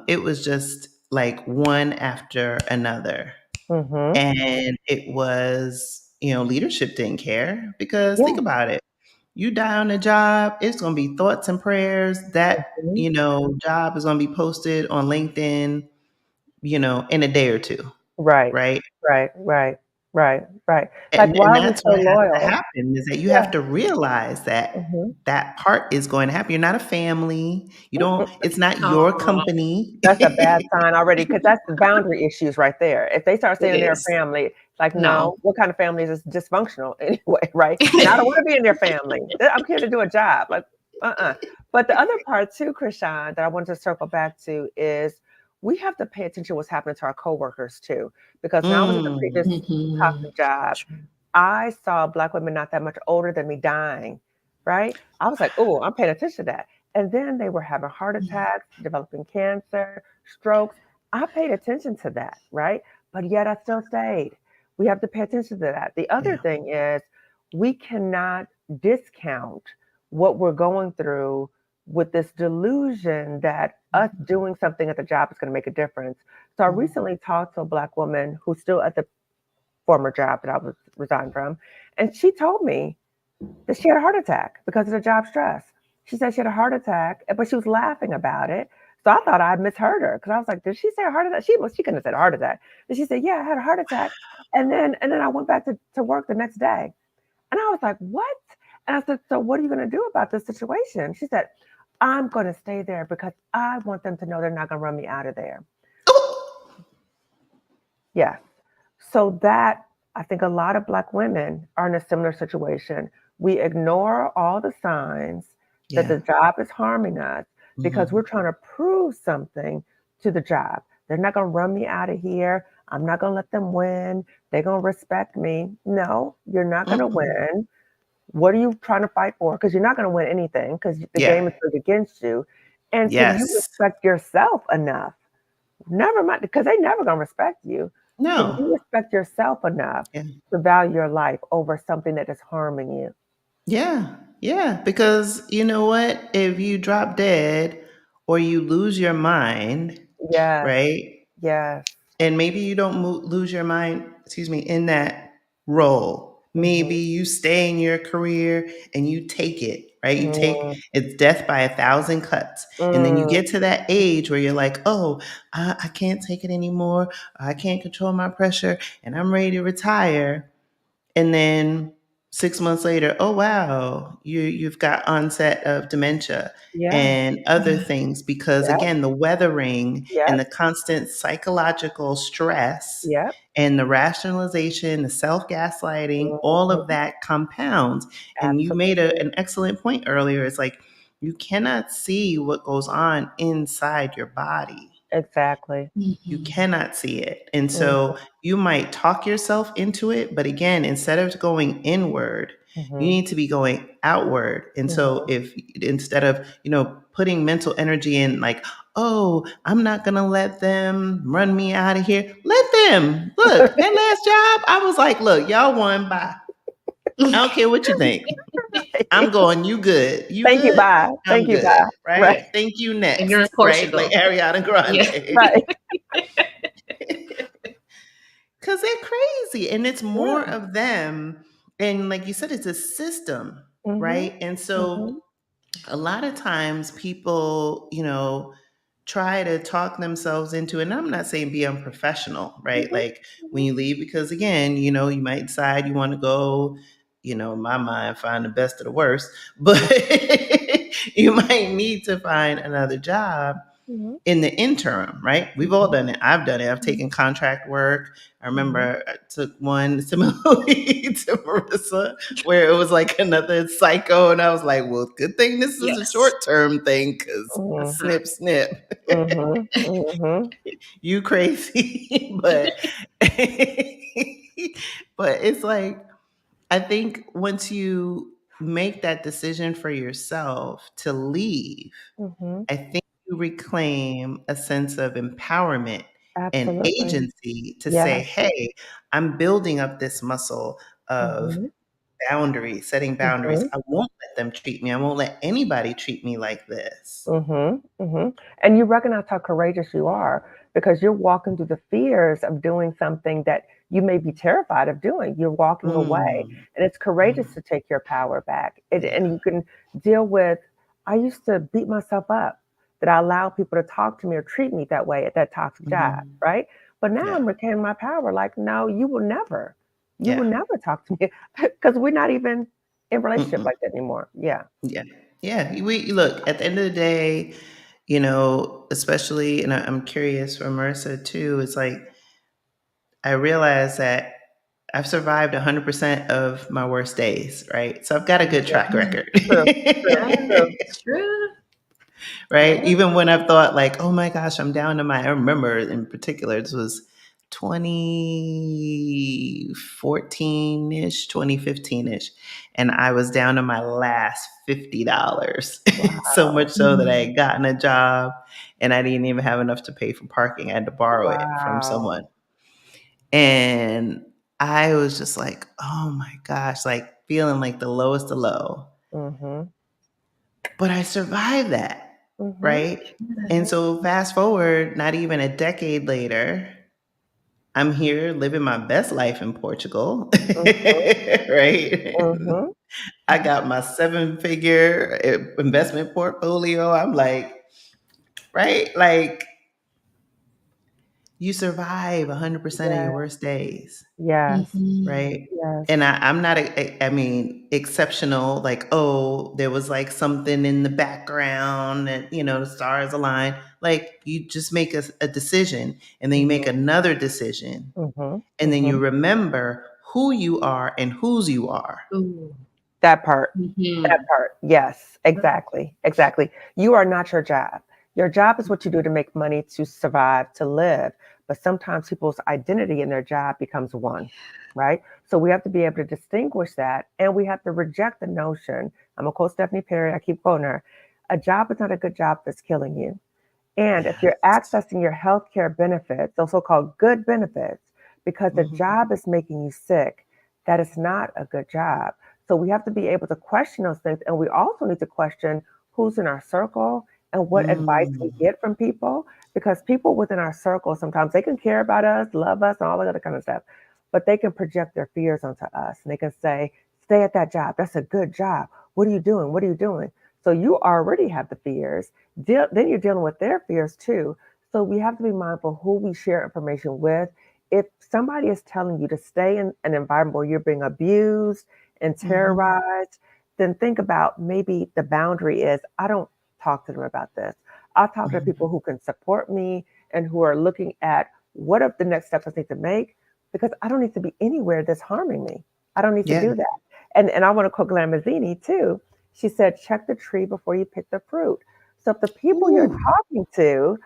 It was just like one after another. Mm-hmm. And it was, leadership didn't care, because think Yeah. about it. You die on the job, it's going to be thoughts and prayers. That, Mm-hmm. job is going to be posted on LinkedIn, in a day or two, Right. right? Right. Right. Right. Right. Like, And why are we that's so what has to loyal? happen, is that you Yeah. have to realize that Mm-hmm. that part is going to happen. You're not a family. It's not your Oh, company. That's a bad sign already, because that's the boundary issues right there. If they start It saying they're a is. family, like, no. no, what kind of family is this? Dysfunctional anyway, right? And I don't want to be in their family. I'm here to do a job. Like, But the other part too, Krishan, that I want to circle back to is we have to pay attention to what's happening to our coworkers too. Because when I was at the Mm, previous toxic job, I saw Black women not that much older than me dying, right? I was like, oh, I'm paying attention to that. And then they were having heart attacks, developing cancer, strokes. I paid attention to that, right? But yet I still stayed. We have to pay attention to that. The other yeah. thing is we cannot discount what we're going through with this delusion that us doing something at the job is going to make a difference. So I recently talked to a Black woman who's still at the former job that I was resigned from, and she told me that she had a heart attack because of the job stress. She said she had a heart attack, but she was laughing about it. So I thought I misheard her, because I was like, did she say a heart attack? She couldn't have said a heart attack. And she said, yeah, I had a heart attack. And then I went back to work the next day. And I was like, what? And I said, so what are you going to do about this situation? She said, I'm going to stay there because I want them to know they're not going to run me out of there. Yeah. So that, I think a lot of Black women are in a similar situation. We ignore all the signs that Yeah. the job is harming us because we're trying to prove something to the job. They're not going to run me out of here. I'm not going to let them win. They're going to respect me. No, you're not going to win. What are you trying to fight for? Because you're not going to win anything, because the game is Yeah. rigged against you. And can you Yes. respect yourself enough? Never mind, because they never going to respect you. Can No. you respect yourself enough Yeah. to value your life over something that is harming you? Yeah. Yeah. Because you know what? If you drop dead or you lose your mind, Yes, right? yes. And maybe you don't lose your mind, in that role. Maybe Mm-hmm. you stay in your career and you take it, right? You take, it's death by 1,000 cuts. And then you get to that age where you're like, oh, I can't take it anymore. I can't control my pressure and I'm ready to retire. And then 6 months later, oh wow, you've got onset of dementia Yeah. and other things because Yep. again, the weathering and Yep. the constant psychological stress Yep. and the rationalization, the self-gaslighting, all of Mhm. that compounds. And you made Absolutely. an excellent point earlier. It's like you cannot see what goes on inside your body. Exactly. You cannot see it. And Mhm. so you might talk yourself into it, but again, instead of going inward, you Mhm. need to be going outward. And so Mhm. if instead of, putting mental energy in like, oh, I'm not going to let them run me out of here. Let them. Look, that last job, I was like, look, y'all won, bye. I don't care what you think. I'm going, you good. You Thank you, good? bye. I'm Thank you, good. bye. Right? Right. Thank you And you're in next. Right? Like Portugal. Ariana Yeah. Grande. Right. Because they're crazy and it's more Yeah. of them. And like you said, it's a system, Mhm. right? And so Mhm. a lot of times people, try to talk themselves into it. And I'm not saying be unprofessional, right? Mhm. Like when Mhm. you leave, because again, you might decide you want to go, in my mind, find the best of the worst, but you might need to find another job Mhm. in the interim, right? We've all done it. I've done it. I've taken contract work. I Mhm. remember I took one similarly to Marissa, where it was like another psycho, and I was like, "Well, good thing this is a Yes. short term thing, because Mhm. Uh-huh. snip, snip, Mhm. Mhm. you crazy." But but it's like I think once you make that decision for yourself to leave, Mhm. I think you reclaim a sense of empowerment and Absolutely. agency to say, Yes. hey, I'm building up this muscle of Mhm. boundaries, setting boundaries. Mhm. I won't let them treat me. I won't let anybody treat me like this. Mhm. Mhm. And you recognize how courageous you are because you're walking through the fears of doing something that you may be terrified of doing. You're walking away, Mm, and it's courageous mm, to take your power back. And yeah. you can deal with. I used to beat myself up that I allow people to talk to me or treat me that way at that toxic job, Mhm. right? But now Yeah. I'm retaining my power. Like, no, you will Yeah. never talk to me because we're not even in relationship Mm-mm. like that anymore. Yeah. Yeah. Yeah. We look at the end of the day, especially, and I'm curious for Marissa too, it's like I realize that I've survived 100% of my worst days, right? So I've got a good Yeah. track record. True. True. True. True. Right? Yeah. Even when I've thought like, oh my gosh, I'm down to I remember in particular, this was 2014-ish, 2015-ish. And I was down to my last $50. So much Wow. so that I had gotten a job and I didn't even have enough to pay for parking. I had to borrow it from Wow. someone. And I was just like, oh my gosh, like feeling like the lowest of low. Mhm. But I survived that, Mhm. right? And Mhm. so fast forward, not even a decade later, I'm here living my best life in Portugal, Mhm. right? Mhm. I got my 7-figure investment portfolio. I'm like, right? Like you survive 100% of your Yeah. worst days. Yes. Right. Yes. And I'm not, I mean, exceptional. Like, oh, there was like something in the background that, the stars align. Like, you just make a decision and then you make Mhm. another decision. Mhm. And then you Mhm. remember who you are and whose you are. Ooh. That part. That Mhm. part. Yes, exactly. Exactly. You are not your job. Your job is what you do to make money, to survive, to live. But sometimes people's identity in their job becomes one, right? So we have to be able to distinguish that and we have to reject the notion. I'm gonna quote Stephanie Perry, I keep quoting her. A job is not a good job if it's killing you. And if you're Yes. accessing your healthcare benefits, those so-called good benefits, because the Mhm. job is making you sick, that is not a good job. So we have to be able to question those things. And we also need to question who's in our circle and what advice we Mm. get from people. Because people within our circle, sometimes they can care about us, love us, and all that other kind of stuff, but they can project their fears onto us. And they can say, stay at that job. That's a good job. What are you doing? What are you doing? So you already have the fears. Then you're dealing with their fears too. So we have to be mindful who we share information with. If somebody is telling you to stay in an environment where you're being abused and Mm-hmm. terrorized, then think about maybe the boundary is I don't talk to them about this. I'll talk to people Mm-hmm. who can support me and who are looking at what are the next steps I need to make because I don't need to be anywhere that's harming me. I don't need to Yeah. do that. And I want to quote Glamazini too. She said, check the tree before you pick the fruit. So if the people you're Ooh. talking to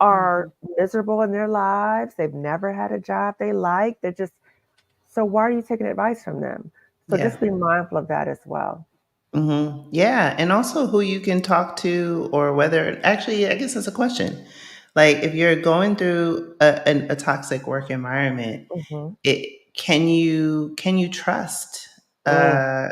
are Mm-hmm. miserable in their lives, they've never had a job they like, they're just, so why are you taking advice from them? So Yeah. just be mindful of that as well. Mm-hmm. Yeah. And also who you can talk to, or whether, actually, I guess that's a question. Like, if you're going through a toxic work environment, Mm-hmm. can you trust Mm, uh,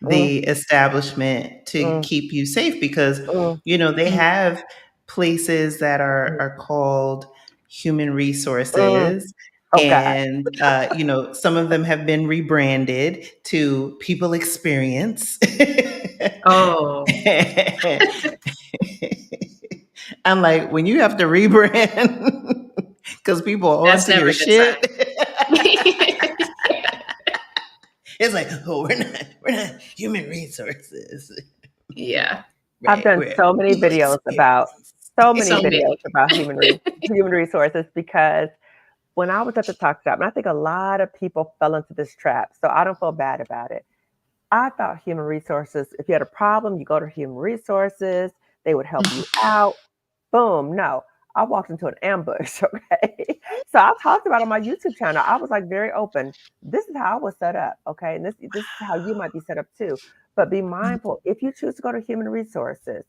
mm, the establishment to mm, keep you safe? Because mm, they Mhm. have places that mm, are called human mm. resources, Oh God. and some of them have been rebranded to people experience. Oh, I'm like, when you have to rebrand because people are that's onto never your a good sign. shit, it's like, oh, we're not human resources. Yeah, I've Right, done we're so many people videos about experience. so many so videos many. about human resources because when I was at the talk shop, and I think a lot of people fell into this trap, so I don't feel bad about it. I thought human resources, if you had a problem, you go to human resources, they would help you out. Boom. No, I walked into an ambush. Okay. So I talked about it on my YouTube channel. I was like very open. This is how I was set up. Okay. And this is how you might be set up too. But be mindful if you choose to go to human resources,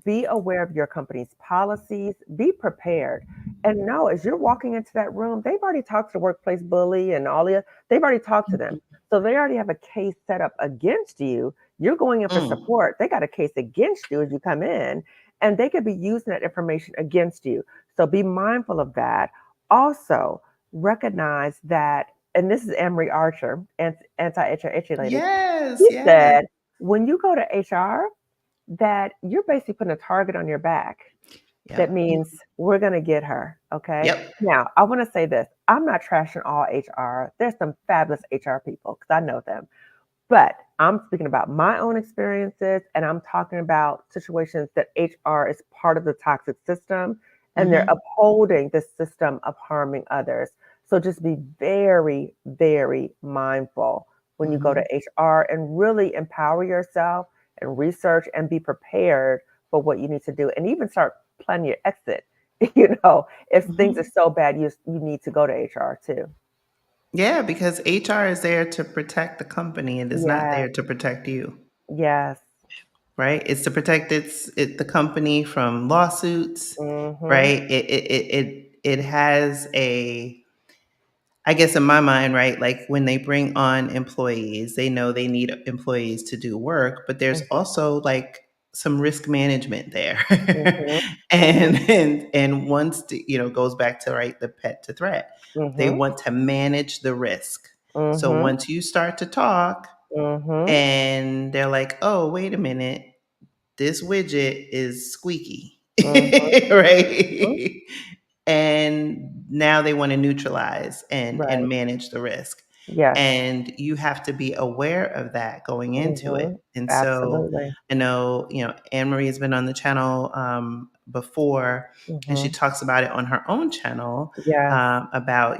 be aware of your company's policies, be prepared. And know as you're walking into that room, they've already talked to the workplace bully and all the they've already talked to them. So they already have a case set up against you. You're going in for Mm. support. They got a case against you as you come in, and they could be using that information against you. So be mindful of that. Also, recognize that, and this is Anne-Marie Archer, anti-HR lady. Yes, She yes. said, when you go to HR, that you're basically putting a target on your back. That Yep. means we're going to get her. Okay. Yep. Now, I want to say this I'm not trashing all HR. There's some fabulous HR people because I know them. But I'm speaking about my own experiences and I'm talking about situations that HR is part of the toxic system and they're Mm-hmm. upholding the system of harming others. So just be very, very mindful when you go to Mm-hmm. HR and really empower yourself and research and be prepared for what you need to do and even start planning your exit. If things are Mm-hmm. so bad, you need to go to HR too. Yeah, because HR is there to protect the company. It is not Yes, there to protect you. yes. Right? It's to protect the company from lawsuits. Mm-hmm. Right? It has a, I guess in my mind, right, like when they bring on employees, they know they need employees to do work, but there's Mm-hmm. also like some risk management there. Mhm, mhm, And once goes back to, right, the pet to threat. They mhm, want to manage the risk. So mhm, once you start to talk mhm, and they're like, "Oh, wait a minute, this widget is squeaky," mhm, mhm. right? And now they want to neutralize and Right. manage the risk. Yes. And you have to be aware of that going into it. Mhm. And so Absolutely. I know, Anne Marie has been on the channel before, and she Mhm. talks about it on her own channel, Yes. about,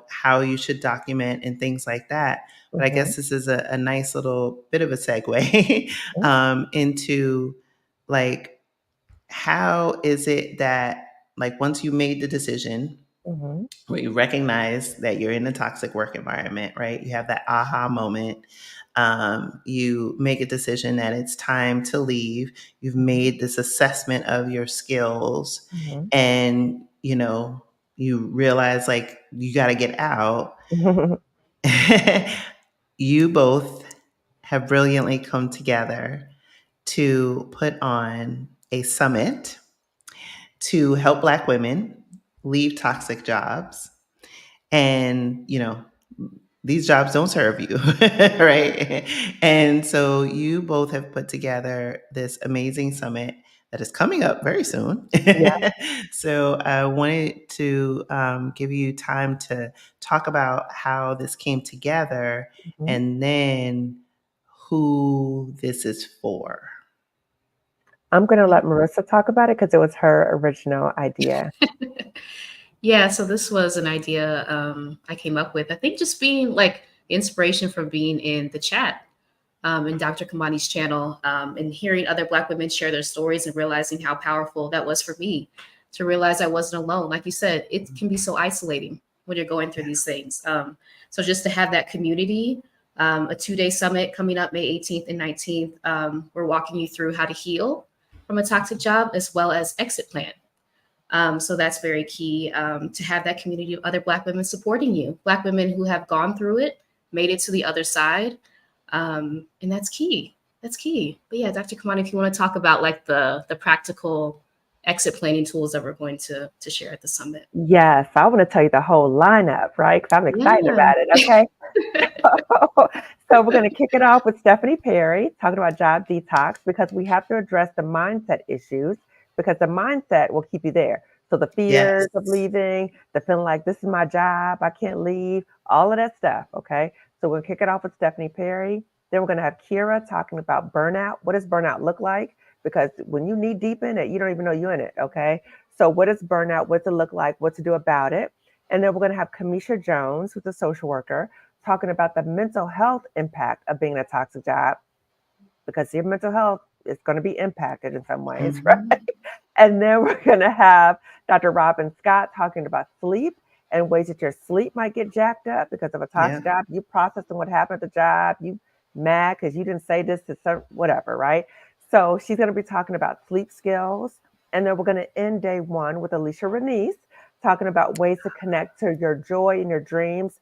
how you should document and things like that. But I Mhm, guess this is a nice little bit of a segue mhm, into, like, how is it that, like, once you made the decision mhm, where you recognize that you're in a toxic work environment, right? You have that aha moment. You make a decision that it's time to leave. You've mhm, made this assessment of your skills, mhm. and you realize, like, you got to get out. You both have brilliantly come together to put on a summit to help Black women leave toxic jobs and, these jobs don't serve you, right? And so you both have put together this amazing summit that is coming up very soon. Yeah. So I wanted to give you time to talk about how this came together Mhm. and then who this is for. I'm going to let Marissa talk about it because it was her original idea. Yeah, so this was an idea I came up with. I think just being like inspiration from being in the chat in Dr. Kimani's channel and hearing other Black women share their stories and realizing how powerful that was for me to realize I wasn't alone. Like you said, it can be so isolating when you're going through these things. So just to have that community, a 2-day summit coming up May 18th and 19th, we're walking you through how to heal from a toxic job as well as exit plan. So that's very key to have that community of other Black women supporting you, Black women who have gone through it, made it to the other side. And that's key. That's key. But yeah, Dr. Kimani, if you want to talk about like the practical exit planning tools that we're going to share at the summit. Yes, I want to tell you the whole lineup, right? Because I'm excited Yeah. about it. Okay. So we're going to kick it off with Stephanie Perry talking about job detox because we have to address the mindset issues because the mindset will keep you there. So the Yes. fears of leaving, the feeling like this is my job, I can't leave, all of that stuff. Okay. So we'll kick it off with Stephanie Perry. Then we're going to have Kira talking about burnout. What does burnout look like? Because when you knee deep in it, you don't even know you're in it. Okay. So what is burnout? What does it look like? What to do about it? And then we're going to have Kamisha Jones, who's a social worker, talking about the mental health impact of being in a toxic job because your mental health is going to be impacted in some ways, right? Mhm. And then we're going to have Dr. Robin Scott talking about sleep and ways that your sleep might get jacked up because of a Yeah. toxic job. You processing what happened at the job, you mad because you didn't say this to some whatever, right? So she's going to be talking about sleep skills. And then we're going to end day one with Alicia Renice talking about ways to connect to your joy and your dreams.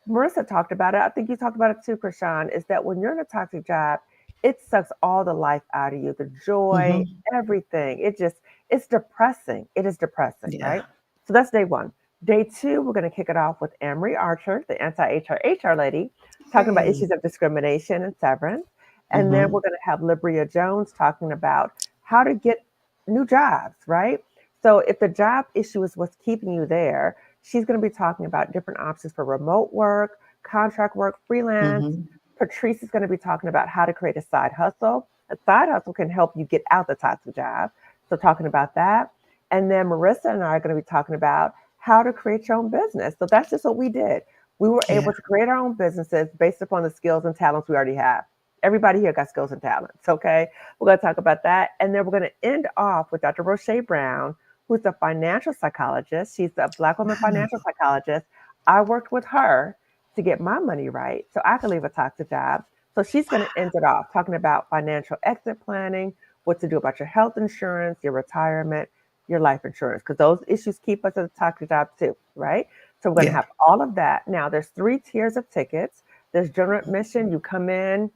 Marissa talked about it. I think you talked about it too, Krishan, is that when you're in a toxic job, it sucks all the life out of you, the joy, Mhm. everything. It's depressing. It is depressing, Yeah. right? So that's day one. Day two, we're going to kick it off with Amory Archer, the anti-HR lady, talking about Yay. issues of discrimination and severance. And then Mhm. we're going to have Libria Jones talking about how to get new jobs, right? So if the job issue is what's keeping you there, she's going to be talking about different options for remote work, contract work, freelance. Mhm. Patrice is going to be talking about how to create a side hustle. A side hustle can help you get out the toxic job. So, talking about that. And then Marissa and I are going to be talking about how to create your own business. So, that's just what we did. We were Yeah. able to create our own businesses based upon the skills and talents we already have. Everybody here got skills and talents. Okay. We're going to talk about that. And then we're going to end off with Dr. Roche Brown, who's a financial psychologist. She's a Black woman financial Wow. psychologist. I worked with her to get my money right so I could leave a toxic job. So she's going to end it off talking about financial exit planning, what to do about your health insurance, your retirement, your life insurance, because those issues keep us at a toxic job too, right? So we're going to Yeah. have all of that. Now, there's 3 tiers of tickets. There's general admission. You come in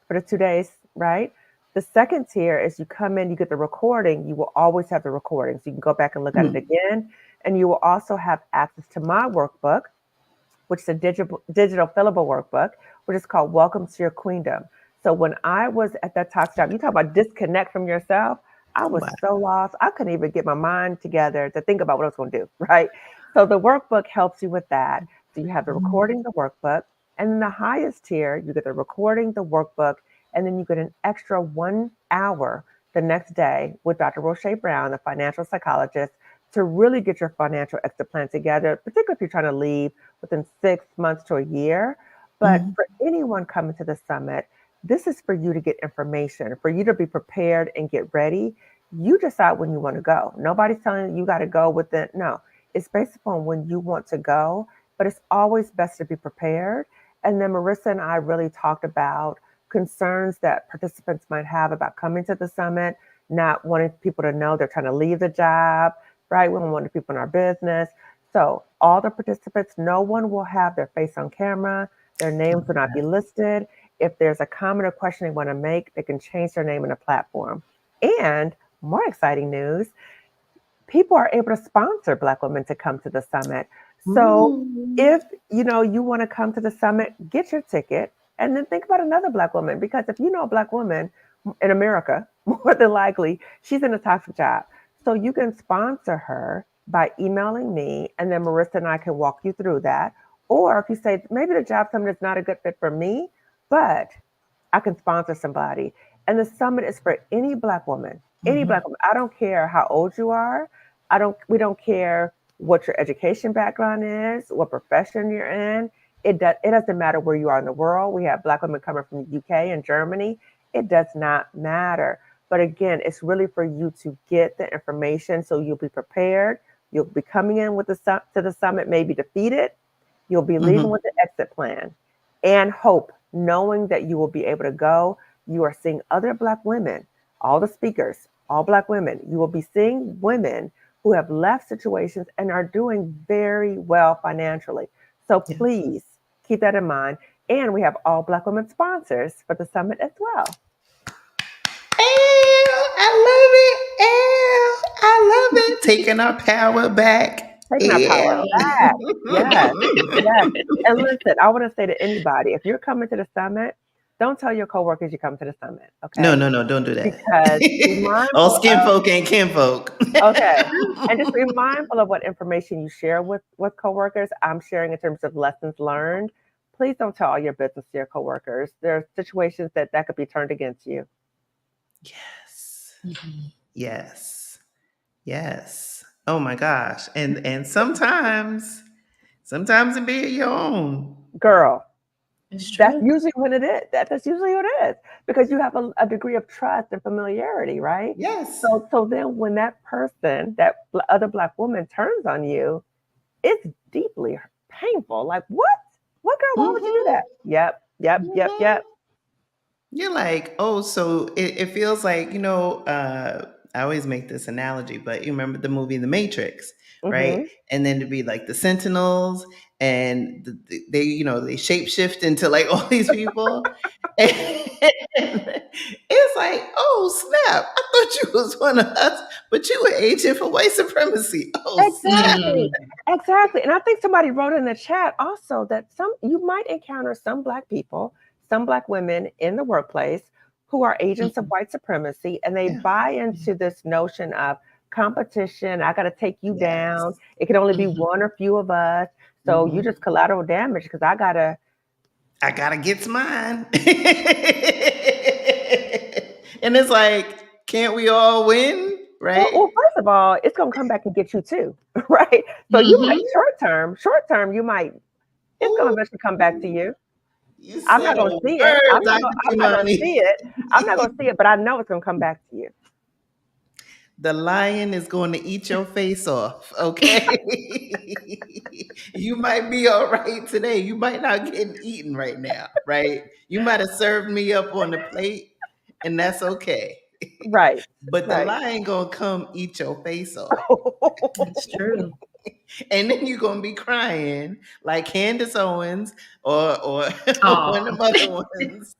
for the 2 days, right? The second tier is you come in, you get the recording. You will always have the recording. So you can go back and look at it Mhm. again. And you will also have access to my workbook, which is a digital fillable workbook, which is called Welcome to Your Queendom. So when I was at that talk job, you talk about disconnect from yourself. I was Wow. so lost. I couldn't even get my mind together to think about what I was going to do, right? So the workbook helps you with that. So you have the Mhm. recording, the workbook, and then the highest tier, you get the recording, the workbook, and then you get an extra 1 hour the next day with Dr. Roche Brown, the financial psychologist, to really get your financial exit plan together, particularly if you're trying to leave within 6 months to a year. But Mhm. for anyone coming to the summit, this is for you to get information, for you to be prepared and get ready. You decide when you want to go. Nobody's telling you got to go with it. No, it's based upon when you want to go, but it's always best to be prepared. And then Marissa and I really talked about concerns that participants might have about coming to the summit, not wanting people to know they're trying to leave the job, right? We don't want the people in our business. So all the participants, no one will have their face on camera. Their names will not be listed. If there's a comment or question they want to make, they can change their name in the platform. And more exciting news, people are able to sponsor Black women to come to the summit. So Ooh. if you want to come to the summit, get your ticket and then think about another Black woman. Because if you know a Black woman in America, more than likely she's in a toxic job. So you can sponsor her by emailing me, and then Marissa and I can walk you through that. Or if you say maybe the job summit is not a good fit for me, but I can sponsor somebody. And the summit is for any Black woman, any Mhm. Black woman. I don't care how old you are. We don't care what your education background is, what profession you're in. It doesn't matter where you are in the world. We have Black women coming from the UK and Germany. It does not matter. But again, it's really for you to get the information so you'll be prepared. You'll be coming in with to the summit, maybe defeated. You'll be leaving Mhm. with an exit plan and hope, knowing that you will be able to go. You are seeing other Black women, all the speakers, all Black women. You will be seeing women who have left situations and are doing very well financially. So Yes. please keep that in mind. And we have all Black women sponsors for the summit as well. I love it. I love it. Taking our power back. Taking our power Yeah. back. Yes, yes. And listen, I want to say to anybody, if you're coming to the summit, don't tell your coworkers you come to the summit, No, okay? no, no, don't do Because be that. All mindful skin of, folk ain't kinfolk. okay, and just be mindful of what information you share with coworkers. I'm sharing in terms of lessons learned. Please don't tell all your business to your coworkers. There are situations that could be turned against you. Yes. Mhm. Yes. Yes. Oh my gosh. And sometimes it be your own. Girl, It's that's true. usually when it is. That's usually what it is because you have a degree of trust and familiarity, right? Yes. So then when that person, that other Black woman turns on you, it's deeply painful. Like, what? What, girl? Why would you do Mm-hmm. that? Yep, yep, yep, Mm-hmm. yep. You're like, oh, so it feels like, I always make this analogy, but you remember the movie The Matrix, right? Mm-hmm. And then to be like the Sentinels and they, they shapeshift into like all these people. And it's like, oh, snap. I thought you was one of us, but you were agent for white supremacy. Oh, snap. Exactly. Exactly. And I think somebody wrote in the chat also that you might encounter some Black people, some Black women in the workplace who are agents of Mhm. white supremacy and they Yeah. buy Yeah. into this notion of competition. I got to take you Yes. down. It can only be Mhm. one or few of us. So you Hmm. just collateral damage because I got to. I gotta get mine. And it's like, can't we all win? Well, Right? first of all, it's going to come back and get you too, right? So you might, Mhm. short term, you might, it's going to Ooh, eventually come back to you. you I'm said not a gonna see it. word, Dr. I'm not gonna Kimani. see it. I'm not gonna see it, but I know it's gonna come back to you. The lion is going to eat your face off, okay? You might be all right today. You might not get eaten right now, right? You might have served me up on the plate, and that's okay. Right. But the Right. lion gonna come eat your face off. It's true. And then you're gonna be crying like Candace Owens or one of Oh, the other ones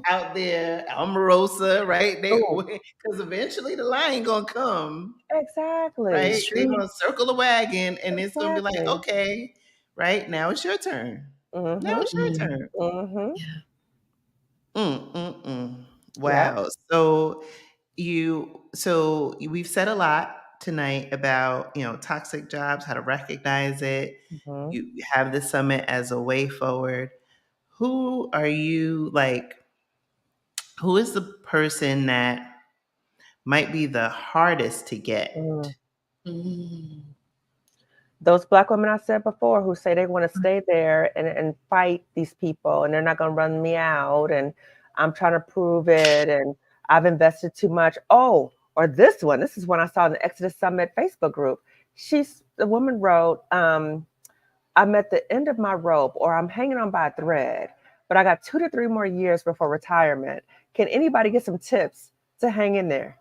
out there, Omarosa, right? Oh, Because eventually the lion gonna come, exactly. it's right? They're true. gonna circle the wagon, and it's gonna be like, Exactly. okay, right now it's your turn. Now Mm-hmm. it's your Mm. turn. Mm-hmm. Yeah. Mm. Yep. Wow. We've said a lot tonight about, toxic jobs, how to recognize it. Mm-hmm. You have the summit as a way forward. Who are you like, who is the person that might be the hardest to get? Mm. Mm. Those Black women I said before who say they want to stay there and fight these people and they're not gonna run me out and I'm trying to prove it and I've invested too much. Oh, or this one. This is one I saw in the Exodus Summit Facebook group. The woman wrote, I'm at the end of my rope or I'm hanging on by a thread, but I got 2 to 3 more years before retirement. Can anybody get some tips to hang in there?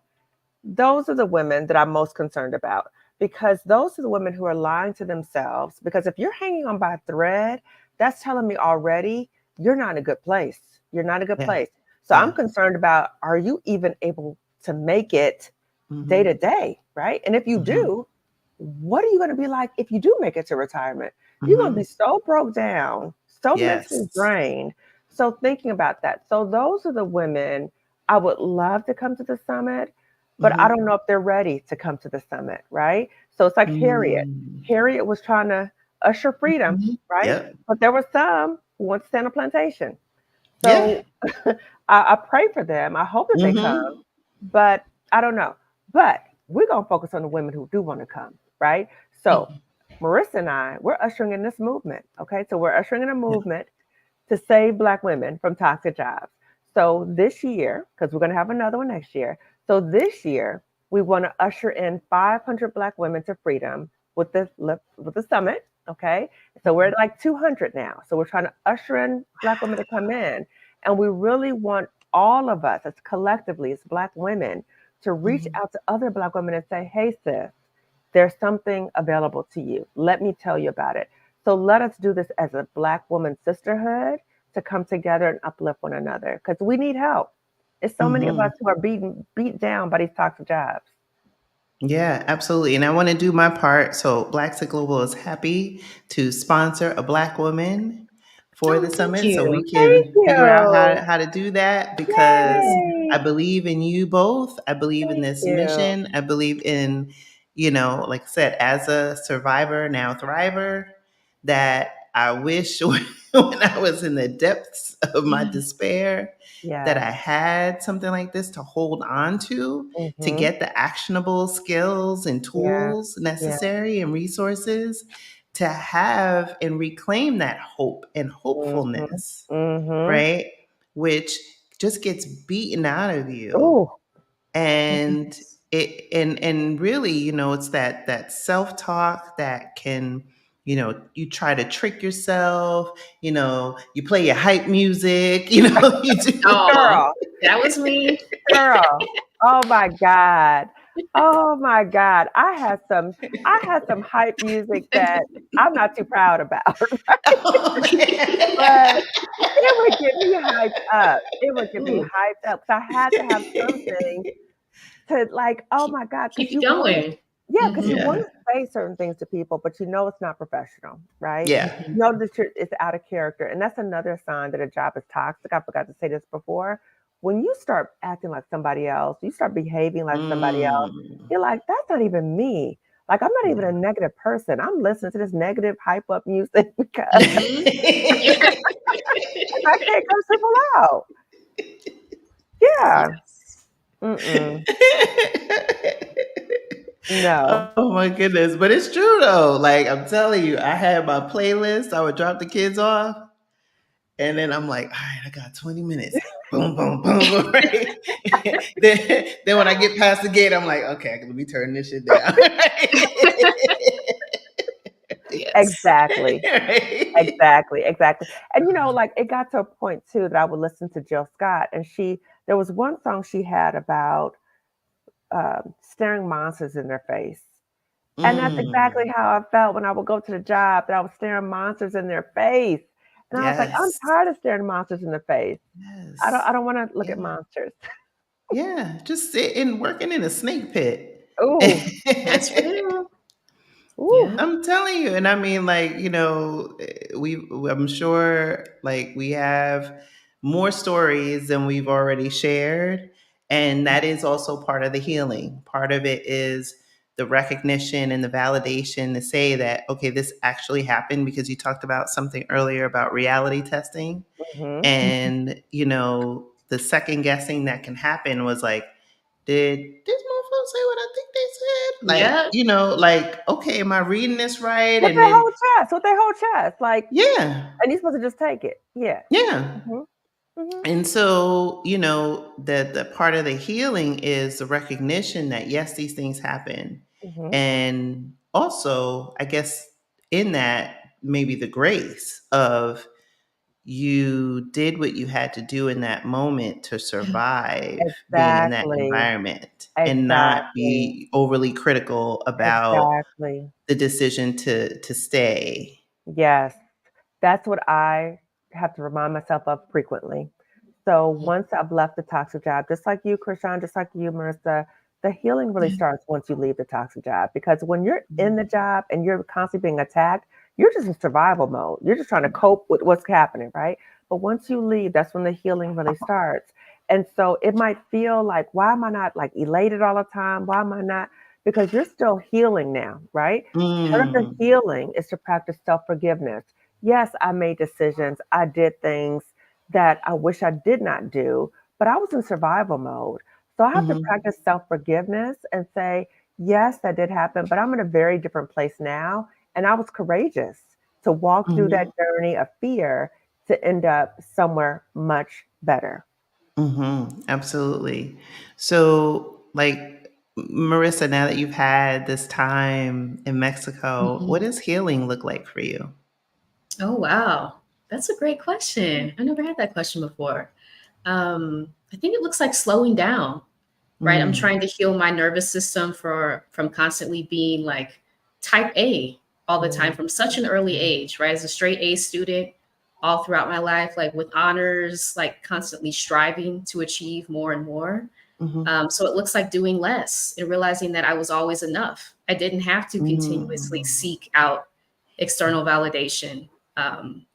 Those are the women that I'm most concerned about because those are the women who are lying to themselves. Because if you're hanging on by a thread, that's telling me already you're not in a good place. You're not in a good Yeah. place. So I'm Yeah. concerned about are you even able to make it day Hmm. to day, right? And if you Hmm. do, what are you going to be like if you do make it to retirement? You're going to be so broke down, so mentally Yes. drained. So thinking about that. So those are the women I would love to come to the summit, but I don't know if they're ready to come to the summit, right? So it's like Harriet. Harriet was trying to usher freedom, right? Yep. But there were some who want to stay on a plantation. Yeah. So I pray for them. I hope that they come, but I don't know. But we're going to focus on the women who do want to come, right? So Marissa and I, we're ushering in this movement, okay? So we're ushering in a movement to save Black women from toxic jobs. So this year, because we're going to have another one next year. So this year, we want to usher in 500 Black women to freedom with the summit, okay? So we're at like 200 now. So we're trying to usher in Black women to come in. And we really want all of us as collectively, as Black women, to reach out to other Black women and say, hey, sis, there's something available to you. Let me tell you about it. So let us do this as a Black woman sisterhood to come together and uplift one another because we need help. It's so many of us who are beat down by these toxic jobs. Yeah, absolutely. And I want to do my part. So Black Tech Global is happy to sponsor a Black woman for the Thank summit so we you. Thank can figure out you. how to do that because Yay. I believe in you both. I believe in Thank this you. mission. I believe in, like I said, as a survivor, now thriver, that I wish when I was in the depths of my despair that I Yeah. had something like this to hold on to get the actionable skills and Yeah. tools Yeah. necessary and resources to have and reclaim that hope and Mm-hmm. hopefulness, Mm-hmm. right? Which just gets beaten out of you. Oh. And and really, it's that self-talk that can, you try to trick yourself, you play your hype music, you do. Oh, Girl. that was me. Girl. Oh my God. Oh my God. I had some hype music that I'm not too proud about. But it would get me hyped up. It would get me Ooh. hyped up. So I had to have something to like, oh my God, Keep you going. because you want Yeah. to say certain things to people, but you know it's not professional, right? Yeah. You know that it's out of character. And that's another sign that a job is toxic. I forgot to say this before. When you start acting like somebody else, you start behaving like somebody else, Mm. you're like, that's not even me. Like, I'm not even a negative person. I'm listening to this negative hype up music because I can't cuss people out. Yeah. Yes. Mm-mm. No. Oh my goodness. But it's true though. Like I'm telling you, I had my playlist. I would drop the kids off. And then I'm like, all right, I got 20 minutes. Boom, boom, boom, boom. Right? then when I get past the gate, I'm like, okay, let me turn this shit down. Yes. Exactly. Right? Exactly. Exactly. And like it got to a point too that I would listen to Jill Scott, and there was one song she had about staring monsters in their face. And that's exactly Mm, how I felt when I would go to the job, that I was staring monsters in their face. And I was like, I'm yes. tired of staring monsters in the face. Yes. I don't want to look at Yeah. monsters. Yeah. Just sitting working in a snake pit. Ooh. That's real. Ooh. Yeah. I'm telling you, and I mean, like, I'm sure, like, we have more stories than we've already shared, and that is also part of the healing. Part of it is the recognition and the validation to say that, okay, this actually happened, because you talked about something earlier about reality testing, Hmm. and the second guessing that can happen was like, did this motherfucker say what I think they said? Like, Yep. like, okay, am I reading this right? With And their then, whole chest, with their whole chest. Like, yeah, and you're supposed to just take it. Yeah. yeah. Hmm. Hmm. And so, the part of the healing is the recognition that yes, these things happen. Hmm. And also, I guess in that, maybe the grace of you did what you had to do in that moment to survive being in that Exactly. environment and not Exactly. be overly critical about Exactly. the decision to stay. Yes. That's what I have to remind myself of frequently. So once I've left the toxic job, just like you, Krishan, just like you, Marissa, the healing really starts once you leave the toxic job, because when you're in the job and you're constantly being attacked, you're just in survival mode. You're just trying to cope with what's happening, right? But once you leave, that's when the healing really starts. And so it might feel like, why am I not like elated all the time? Why am I not? Because you're still healing now, right? Part of the Mm. healing is to practice self forgiveness. Yes, I made decisions, I did things that I wish I did not do, but I was in survival mode. So I have to Mhm. practice self forgiveness and say, yes, that did happen, but I'm in a very different place now. And I was courageous to walk through that Mhm. journey of fear to end up somewhere much better. Mhm. Absolutely. So, like, Marissa, now that you've had this time in Mexico, what Mhm. does healing look like for you? Oh, wow. That's a great question. I never had that question before. I think it looks like slowing down, right? I'm Mm. trying to heal my nervous system from constantly being like type A all the time Mm, from such an early age, right? As a straight A student all throughout my life, like with honors, like constantly striving to achieve more and more. Mhm. So it looks like doing less and realizing that I was always enough. I didn't have to continuously Mm. seek out external validation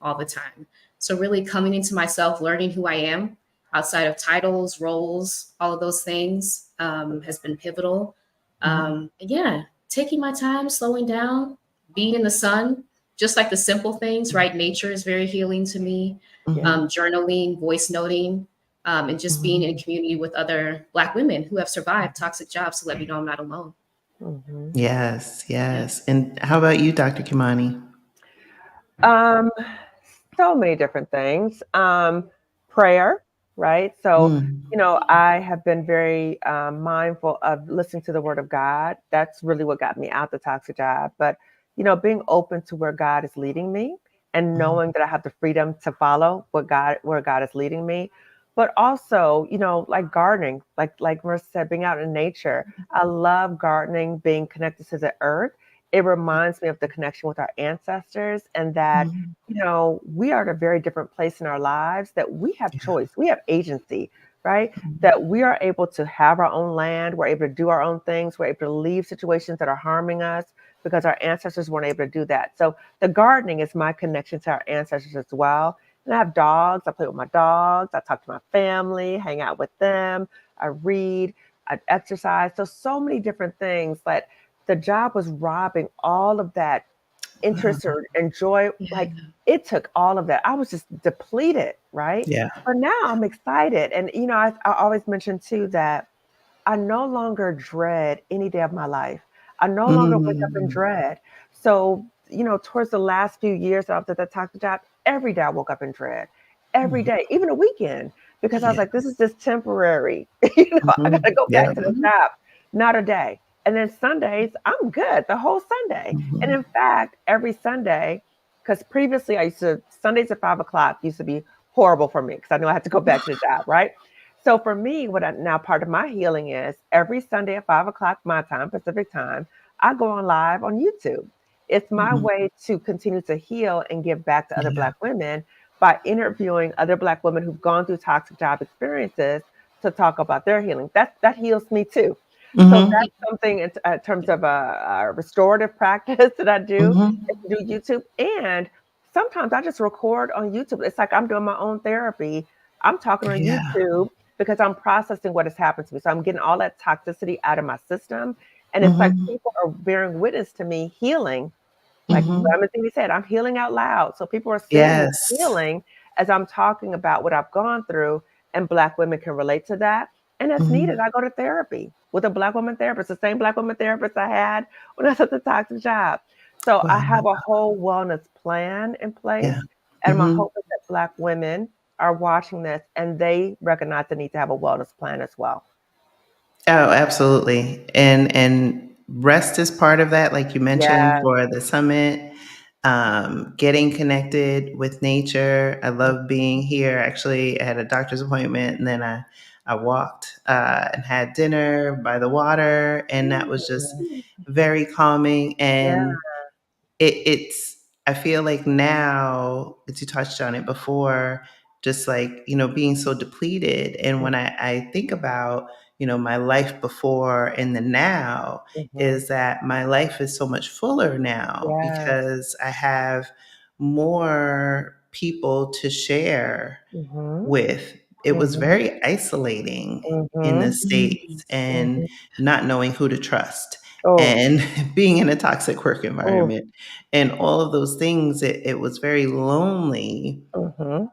all the time. So really coming into myself, learning who I am outside of titles, roles, all of those things has been pivotal. Mhm. And yeah, taking my time, slowing down, being in the sun, just like the simple things, right? Nature is very healing to me. yeah. Mhm. Journaling, voice noting, and just being in a Mhm. community with other Black women who have survived toxic jobs to let me know I'm not alone. Hmm. Yes, Yeah. yes. And how about you, Dr. Kimani? Um, so many different things. Prayer, right? So, Mm. I have been very mindful of listening to the word of God. That's really what got me out the toxic job. But, being open to where God is leading me and Mhm. knowing that I have the freedom to follow where God is leading me. But also, like gardening, like Marissa said, being out in nature. I love gardening, being connected to the earth. It reminds me of the connection with our ancestors, and that Mhm. we are at a very different place in our lives, that we have Yeah. choice, we have agency, right? Mhm. That we are able to have our own land, we're able to do our own things, we're able to leave situations that are harming us because our ancestors weren't able to do that. So the gardening is my connection to our ancestors as well. And I have dogs, I play with my dogs, I talk to my family, hang out with them, I read, I exercise. So many different things. But the job was robbing all of that interest Wow. or enjoy. Yeah. Like, it took all of that. I was just depleted, right? Yeah. But now I'm excited. And I always mention too that I no longer dread any day of my life. I no longer wake up in Mm. dread. So, towards the last few years after that toxic job, every day I woke up in dread. Every Mhm. day, even a weekend, because I was Yeah. like, this is just temporary. I Mhm. gotta go back Yep. to the Mhm. job. Not a day. And then Sundays, I'm good the whole Sunday. And Mhm. in fact, every Sunday, because previously Sundays at 5 o'clock used to be horrible for me because I knew I had to go back to the job, right? So for me, now part of my healing is every Sunday at 5 o'clock my time, Pacific time, I go on live on YouTube. It's my Mhm. way to continue to heal and give back to other Yeah. Black women by interviewing other Black women who've gone through toxic job experiences to talk about their healing. That heals me too. So Mhm. that's something in terms of a restorative practice that I do, Mhm. is to do YouTube. And sometimes I just record on YouTube. It's like I'm doing my own therapy. I'm talking on Yeah. YouTube because I'm processing what has happened to me. So I'm getting all that toxicity out of my system. And it's like Mhm. people are bearing witness to me healing. Like Mhm. Lemon said, I'm healing out loud. So people are seeing me Yes. healing as I'm talking about what I've gone through, and Black women can relate to that. And it's needed. Mhm. I go to therapy with a Black woman therapist, the same Black woman therapist I had when I was at the toxic job. So I Wow. have a whole wellness plan in place. Yeah. And my Mhm. hope is that Black women are watching this and they recognize the need to have a wellness plan as well. Oh, absolutely. And rest is part of that, like you mentioned Yeah. for the summit. Getting connected with nature. I love being here. Actually, I had a doctor's appointment and then I walked and had dinner by the water, and that was just Mm, very calming. yeah. And it's I feel like now, as you touched on it before, just like, being so depleted. And when I think about, my life before and the now, is that my life is so much fuller now Yes. because I have more people to share with. It was very isolating in the States and not knowing who to trust and being in a toxic work environment and all of those things. It was very lonely.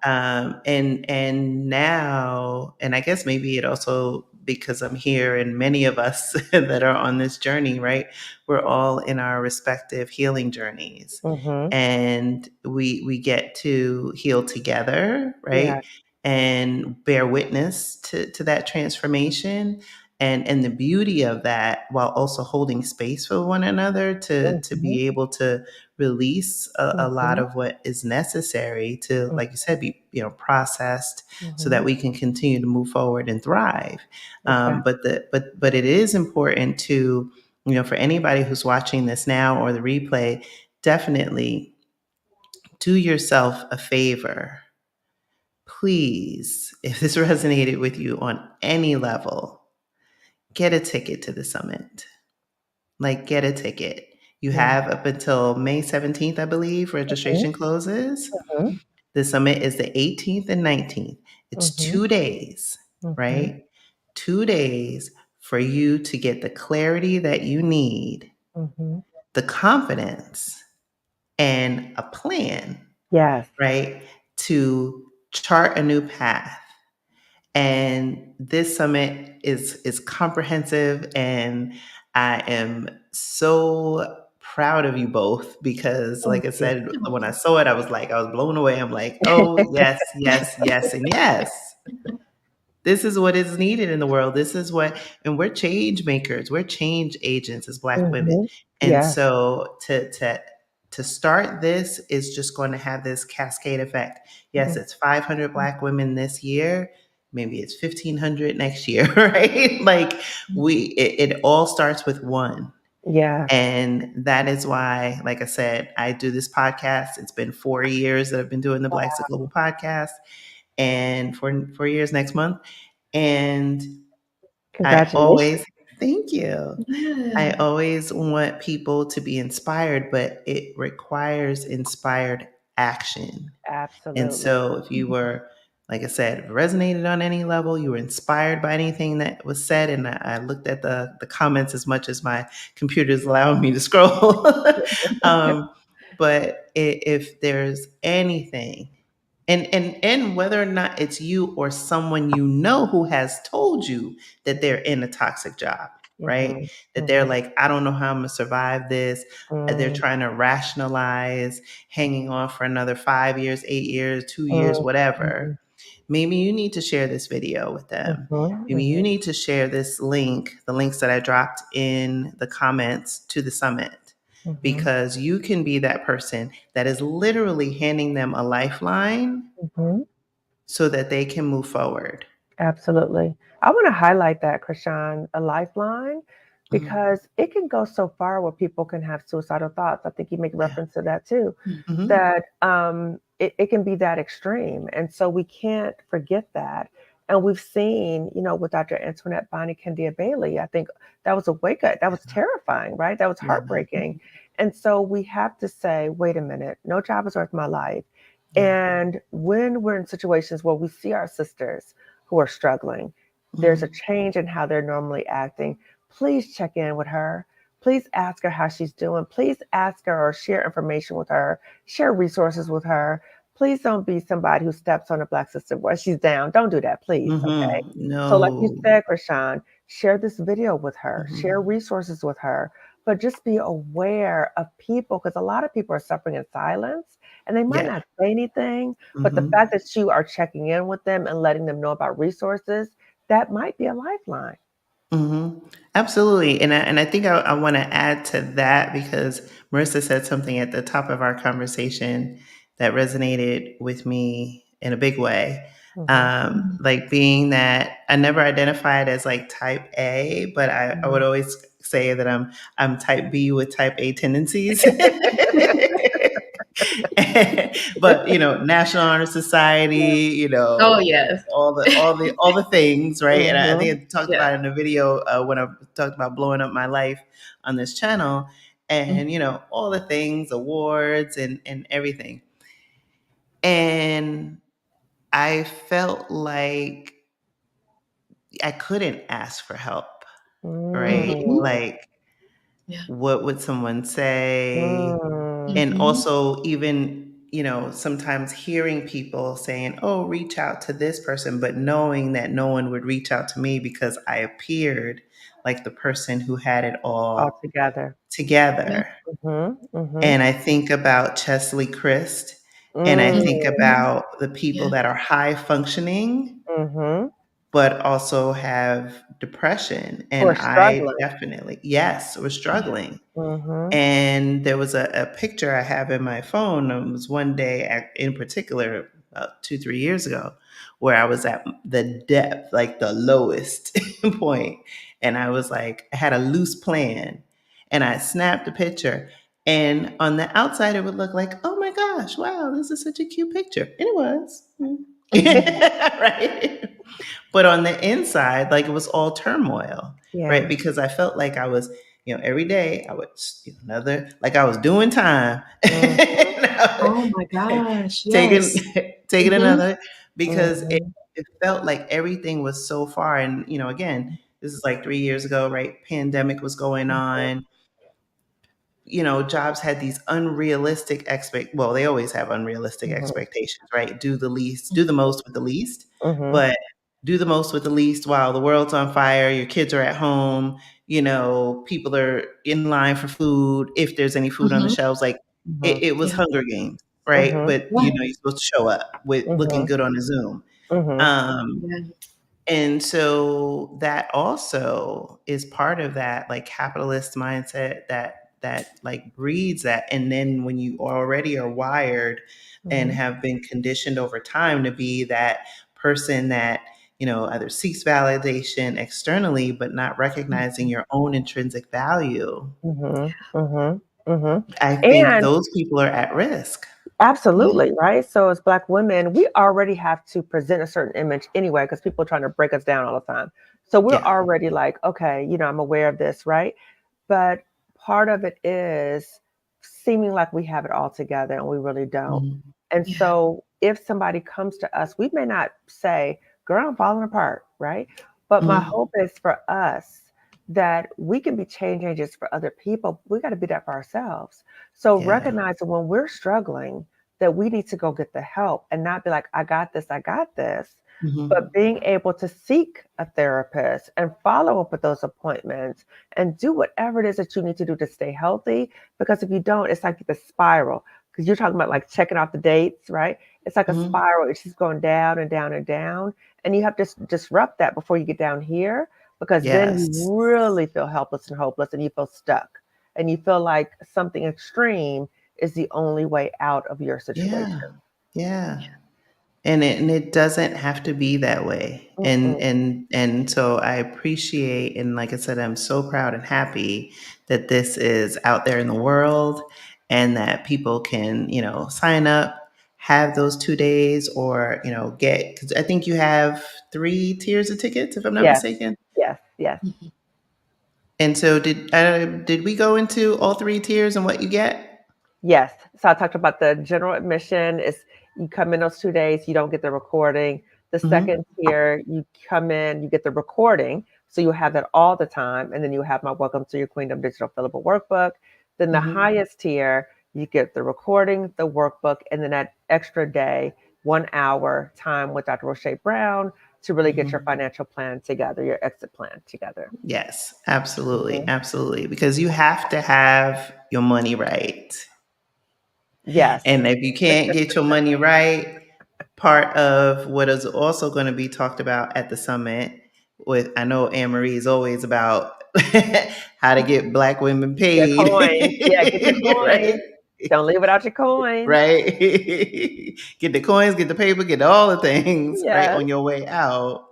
And now, and I guess maybe it also because I'm here and many of us that are on this journey, right? We're all in our respective healing journeys, and we get to heal together, right? And bear witness to that transformation and the beauty of that, while also holding space for one another to be able to release a lot of what is necessary to, like you said, be processed so that we can continue to move forward and thrive. But it is important to, for anybody who's watching this now or the replay, definitely do yourself a favor. Please, if this resonated with you on any level, get a ticket to the summit. Like, get a ticket. You have up until May 17th, I believe, registration closes. The summit is the 18th and 19th. It's 2 days, right? 2 days for you to get the clarity that you need, the confidence, and a plan, right? To chart a new path. And this summit is comprehensive, and I am so proud of you both because, like I said, when I saw it, I was blown away. I'm like, oh, yes, yes, yes, and yes. This is what is needed in the world. This is what, and we're change makers. We're change agents as Black women. And so to start this is just going to have this cascade effect. Yes, it's 500 Black women this year. Maybe it's 1,500 next year, right? Like it all starts with one. And that is why, like I said, I do this podcast. It's been 4 years that I've been doing the Black to Global podcast, and 4 years next month. And I always, thank you. I always want people to be inspired, but it requires inspired action. And so if you were, like I said, resonated on any level, you were inspired by anything that was said, and I looked at the comments as much as my computer is allowing me to scroll. But if there's anything, and whether or not it's you or someone who has told you that they're in a toxic job, right? That they're like, I don't know how I'm gonna survive this. They're trying to rationalize hanging on for another 5 years, 8 years, 2 years, whatever. Maybe you need to share this video with them. Maybe you need to share this link, the links that I dropped in the comments to the summit. Because you can be that person that is literally handing them a lifeline so that they can move forward. Absolutely. I want to highlight that, Krishan, a lifeline, because it can go so far where people can have suicidal thoughts. I think you make reference to that too, that it can be that extreme. And so we can't forget that. And we've seen, with Dr. Antoinette Bonnie Candia Bailey, I think that was a wake up. That was terrifying, right? That was heartbreaking. And so we have to say, wait a minute, no job is worth my life. And when we're in situations where we see our sisters who are struggling, there's a change in how they're normally acting, please check in with her. Please ask her how she's doing. Please ask her or share information with her, share resources with her. Please don't be somebody who steps on a Black sister while she's down. Don't do that, please. Okay. No. So like you said, Krishan, share this video with her, share resources with her, but just be aware of people, because a lot of people are suffering in silence and they might not say anything, but the fact that you are checking in with them and letting them know about resources, that might be a lifeline. Absolutely. And I think I want to add to that, because Marissa said something at the top of our conversation that resonated with me in a big way. Like being that I never identified as like type A, but I would always say that I'm type B with type A tendencies. But National Honor Society, Oh yes. all the things, right? And I think Mhm. I talked Yeah. about it in a video when I talked about blowing up my life on this channel, and all the things, awards and everything. And I felt like I couldn't ask for help, right? Mhm. Mm. Like, Yeah. what would someone say? Mm. And Mhm. also, even, sometimes hearing people saying, oh, reach out to this person, but knowing that no one would reach out to me because I appeared like the person who had it All all together. Yeah. together. Mhm. Mhm. And I think about Chesley Christ, and I think Mm. about the people Yeah. that are high functioning Mhm. but also have depression. Or And I struggling. definitely, yes, was Yeah. struggling. Mhm. And there was a picture I have in my phone. It was one day in particular, about 2, 3 years ago, where I was at the depth, like the lowest point. And I was like, I had a loose plan and I snapped a picture. And on the outside, it would look like, oh my gosh, wow, this is such a cute picture. And it was. Mhm. Right. But on the inside, like it was all turmoil, right? Yeah. Because I felt like I was, every day I would like I was doing time. Mhm. And I Oh my would gosh. taking Yes. taking Mhm. another because Mhm. it felt like everything was so far. And again, this is like 3 years ago, right? Pandemic was going on. Jobs had these unrealistic well, they always have unrealistic Mhm. expectations, right? Do the most with the least, Mhm. but do the most with the least while the world's on fire, your kids are at home, people are in line for food, if there's any food on the Mhm. shelves, like Mhm. it was Yeah. Hunger Games, right? Mhm. But Yeah. you're supposed to show up with looking Mhm. good on a Zoom. Mhm. Um, Yeah. and so that also is part of that like capitalist mindset that like breeds that. And then when you already are wired and Mhm. have been conditioned over time to be that person that, either seeks validation externally, but not recognizing Mhm. your own intrinsic value, Mhm. Mhm. Mhm. I think And those people are at risk. Yeah. absolutely, right? So as Black women, we already have to present a certain image anyway, because people are trying to break us down all the time. So we're Yeah. already like, okay, I'm aware of this, right? But part of it is seeming like we have it all together and we really don't. Mhm. And Yeah. so if somebody comes to us, we may not say, girl, I'm falling apart, right? But my Mhm. hope is for us that we can be change agents for other people. We got to be that for ourselves. So Yeah. recognizing when we're struggling that we need to go get the help and not be like, I got this, but Mhm. being able to seek a therapist and follow up with those appointments and do whatever it is that you need to do to stay healthy. Because if you don't, it's like the spiral. Because you're talking about like checking off the dates, right? It's like a Mhm. spiral. It's just going down and down and down. And you have to disrupt that before you get down here, because then Yes. you really feel helpless and hopeless and you feel stuck and you feel like something extreme is the only way out of your situation. Yeah. Yeah. And it doesn't have to be that way. And Mm-mm. and and so I appreciate, and like I said, I'm so proud and happy that this is out there in the world and that people can, sign up, have those 2 days, or, get, because I think you have 3 tiers of tickets, if I'm not Yes, mistaken. yes, yes. Mhm. And so did we go into all 3 tiers and what you get? Yes. So I talked about the general admission is you come in those 2 days, you don't get the recording. The Hmm. second tier, you come in, you get the recording. So you have that all the time. And then you have my Welcome to Your Queendom digital fillable workbook. Then the Hmm. highest tier, you get the recording, the workbook, and then that extra day, 1 hour time with Dr. Roche Brown to really get your Hmm. financial plan together, your exit plan together. Yes, absolutely, Mhm. absolutely. Because you have to have your money right. Yes. And if you can't get your money right, part of what is also going to be talked about at the summit with, I know Anne Marie is always about how to get Black women Your coins. Yeah, get your paid, right? coins. Don't leave without your coins. Right? Get the coins, get the paper, get all the things, right, Yes. on your way out.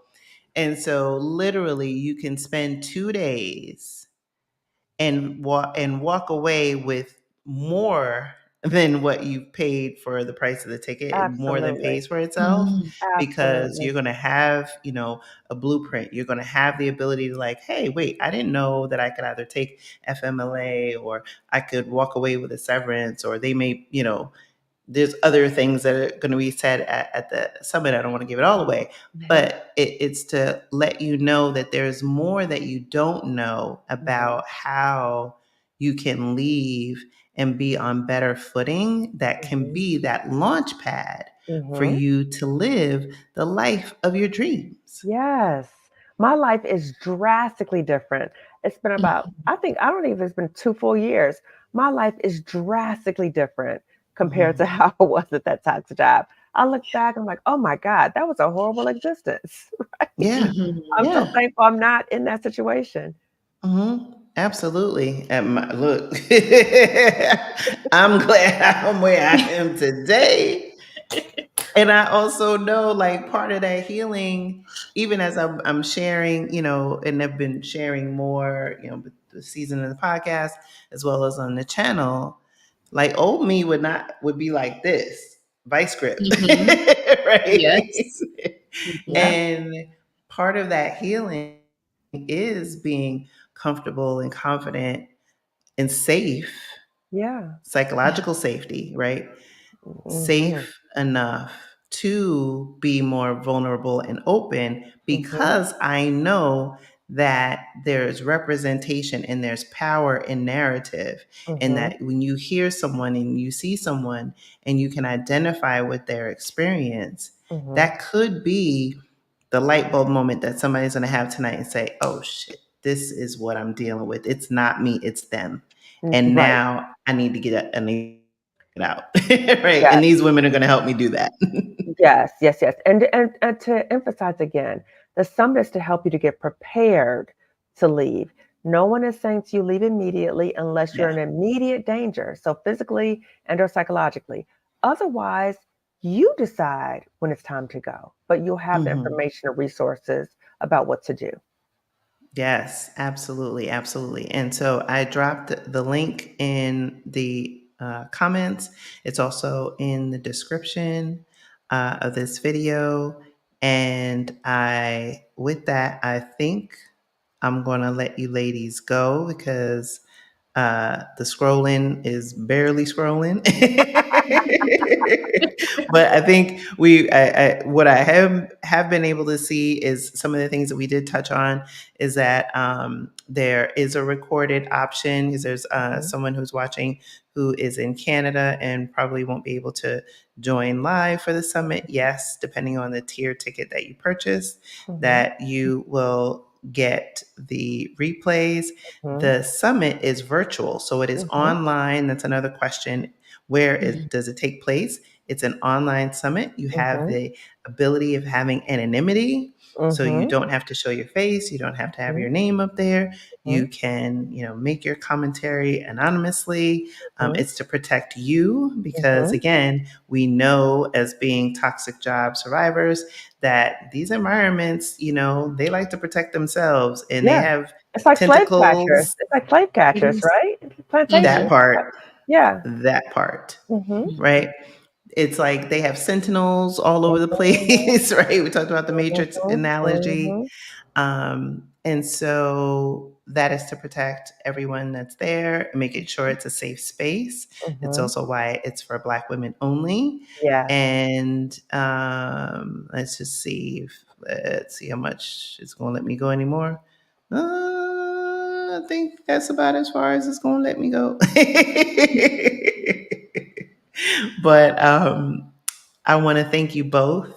And so literally you can spend 2 days and walk away with more than what you paid for the price of the ticket, more than Absolutely. pays for itself, Mhm. because Absolutely. you're going to have, a blueprint. You're going to have the ability to, like, hey, wait, I didn't know that I could either take FMLA, or I could walk away with a severance, or they may, there's other things that are going to be said at the summit. I don't want to give it all away, but it's to let you know that there's more that you don't know about how you can leave and be on better footing, that can be that launch pad for Mm-hmm. you to live the life of your dreams. Yes. My life is drastically different. It's been about, I think, I don't even, it's been 2 full years. My life is drastically different compared to Mhm. how it was at that toxic job. I look back, I'm like, oh my God, that was a horrible existence, right? Yeah. Mhm. I'm so Yeah. thankful I'm not in that situation. Absolutely. Look, I'm glad I'm where I am today. And I also know, like, part of that healing, even as I'm sharing, and I've been sharing more, with the season of the podcast as well as on the channel, like old me would be like this, vice grip, Mhm. right? Yes. Yeah, Mhm. And part of that healing is being comfortable and confident and safe, yeah. Yeah. psychological safety, right? Mm-hmm. Safe enough to be more vulnerable and open, Mm-hmm. because I know that there's representation and there's power in narrative. And Mm-hmm. that when you hear someone and you see someone and you can identify with their experience, Mm-hmm. that could be the light bulb moment that somebody's going to have tonight and say, oh shit, this is what I'm dealing with. It's not me, it's them. And Right. now I need to I need to get it out. Right. And Yes. these women are going to help me do that. Yes, yes, yes. And to emphasize again, the summit is to help you to get prepared to leave. No one is saying to you leave immediately unless you're in Yeah. immediate danger, so physically and or psychologically. Otherwise, you decide when it's time to go, but you'll have the Hmm. information and resources about what to do. Yes, absolutely. Absolutely. And so I dropped the link in the comments. It's also in the description of this video. And with that, I think I'm going to let you ladies go, because the scrolling is barely scrolling. But I think what I have been able to see is some of the things that we did touch on, is that there is a recorded option, because there's Mhm, someone who's watching who is in Canada and probably won't be able to join live for the summit. Yes, depending on the tier ticket that you purchase, mhm, that you will get the replays. mhm, The summit is virtual, so it is mhm, online. That's another question. Mhm. Does it take place? It's an online summit. You have mhm, the ability of having anonymity. So you mhm, don't have to show your face. You don't have to have mhm, your name up there. mhm, You can, make your commentary anonymously. mhm, It's to protect you, because, mhm. again, we know, as being toxic job survivors, that these environments, they like to protect themselves, and they Yeah. have It's like slave catchers. tentacles. It's like slave catchers, Yes. right? That Plantations. Mhm. part, Yeah. that part, Mhm. Mhm. right? It's like they have sentinels all over the Mhm. place, right? We talked about the Matrix Mhm. analogy. Mhm. And so that is to protect everyone that's there, making sure it's a safe space. It's Mhm. also why it's for Black women only. Yes. And let's see how much it's going to let me go anymore. I think that's about as far as it's going to let me go. But I want to thank you both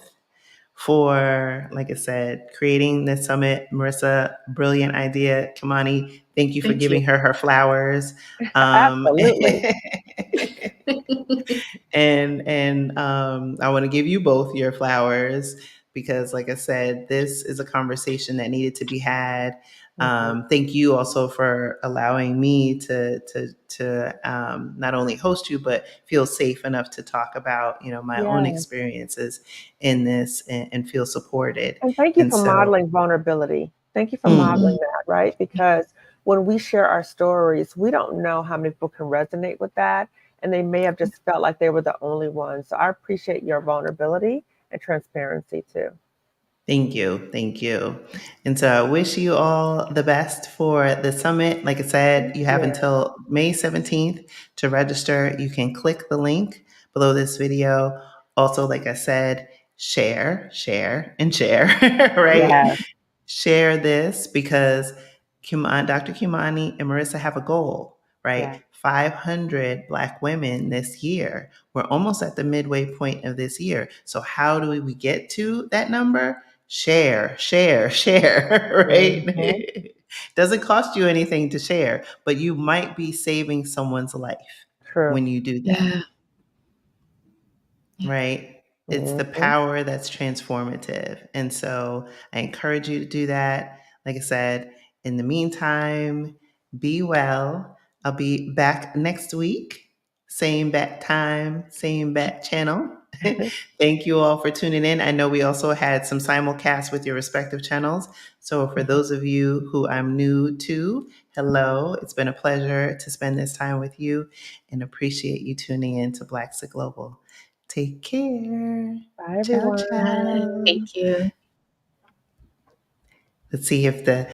for, like I said, creating this summit. Marissa, brilliant idea. Kimani, thank you for Thank you. giving her flowers. Um, Absolutely. and I want to give you both your flowers, because, like I said, this is a conversation that needed to be had. Mhm. Thank you also for allowing me to not only host you, but feel safe enough to talk about, my own Yeah. experiences in this, and feel supported. And thank you And for so, modeling vulnerability. Thank you for modeling mm, Mhm. that, right? Because when we share our stories, we don't know how many people can resonate with that. and they may have just felt like they were the only one. So I appreciate your vulnerability and transparency too. Thank you. Thank you. And so I wish you all the best for the summit. Like I said, you have until May 17th to register. You can click the link below this video. Also, like I said, share, and share, right? Yes. Share this because Dr. Kimani and Marissa have a goal, right? Yes. 500 Black women this year. We're almost at the midway point of this year. So how do we get to that number? Share, right? Mm-hmm. Doesn't cost you anything to share, but you might be saving someone's life True. when you do that. Yeah. Right? It's the power that's transformative. And so I encourage you to do that. Like I said, in the meantime, be well. I'll be back next week. Same bat time, same bat channel. Thank you all for tuning in. I know we also had some simulcasts with your respective channels. So for those of you who I'm new to, hello. It's been a pleasure to spend this time with you and appreciate you tuning in to Black to Global. Take care. Bye, Ciao, everyone. ciao. Thank you. Let's see if the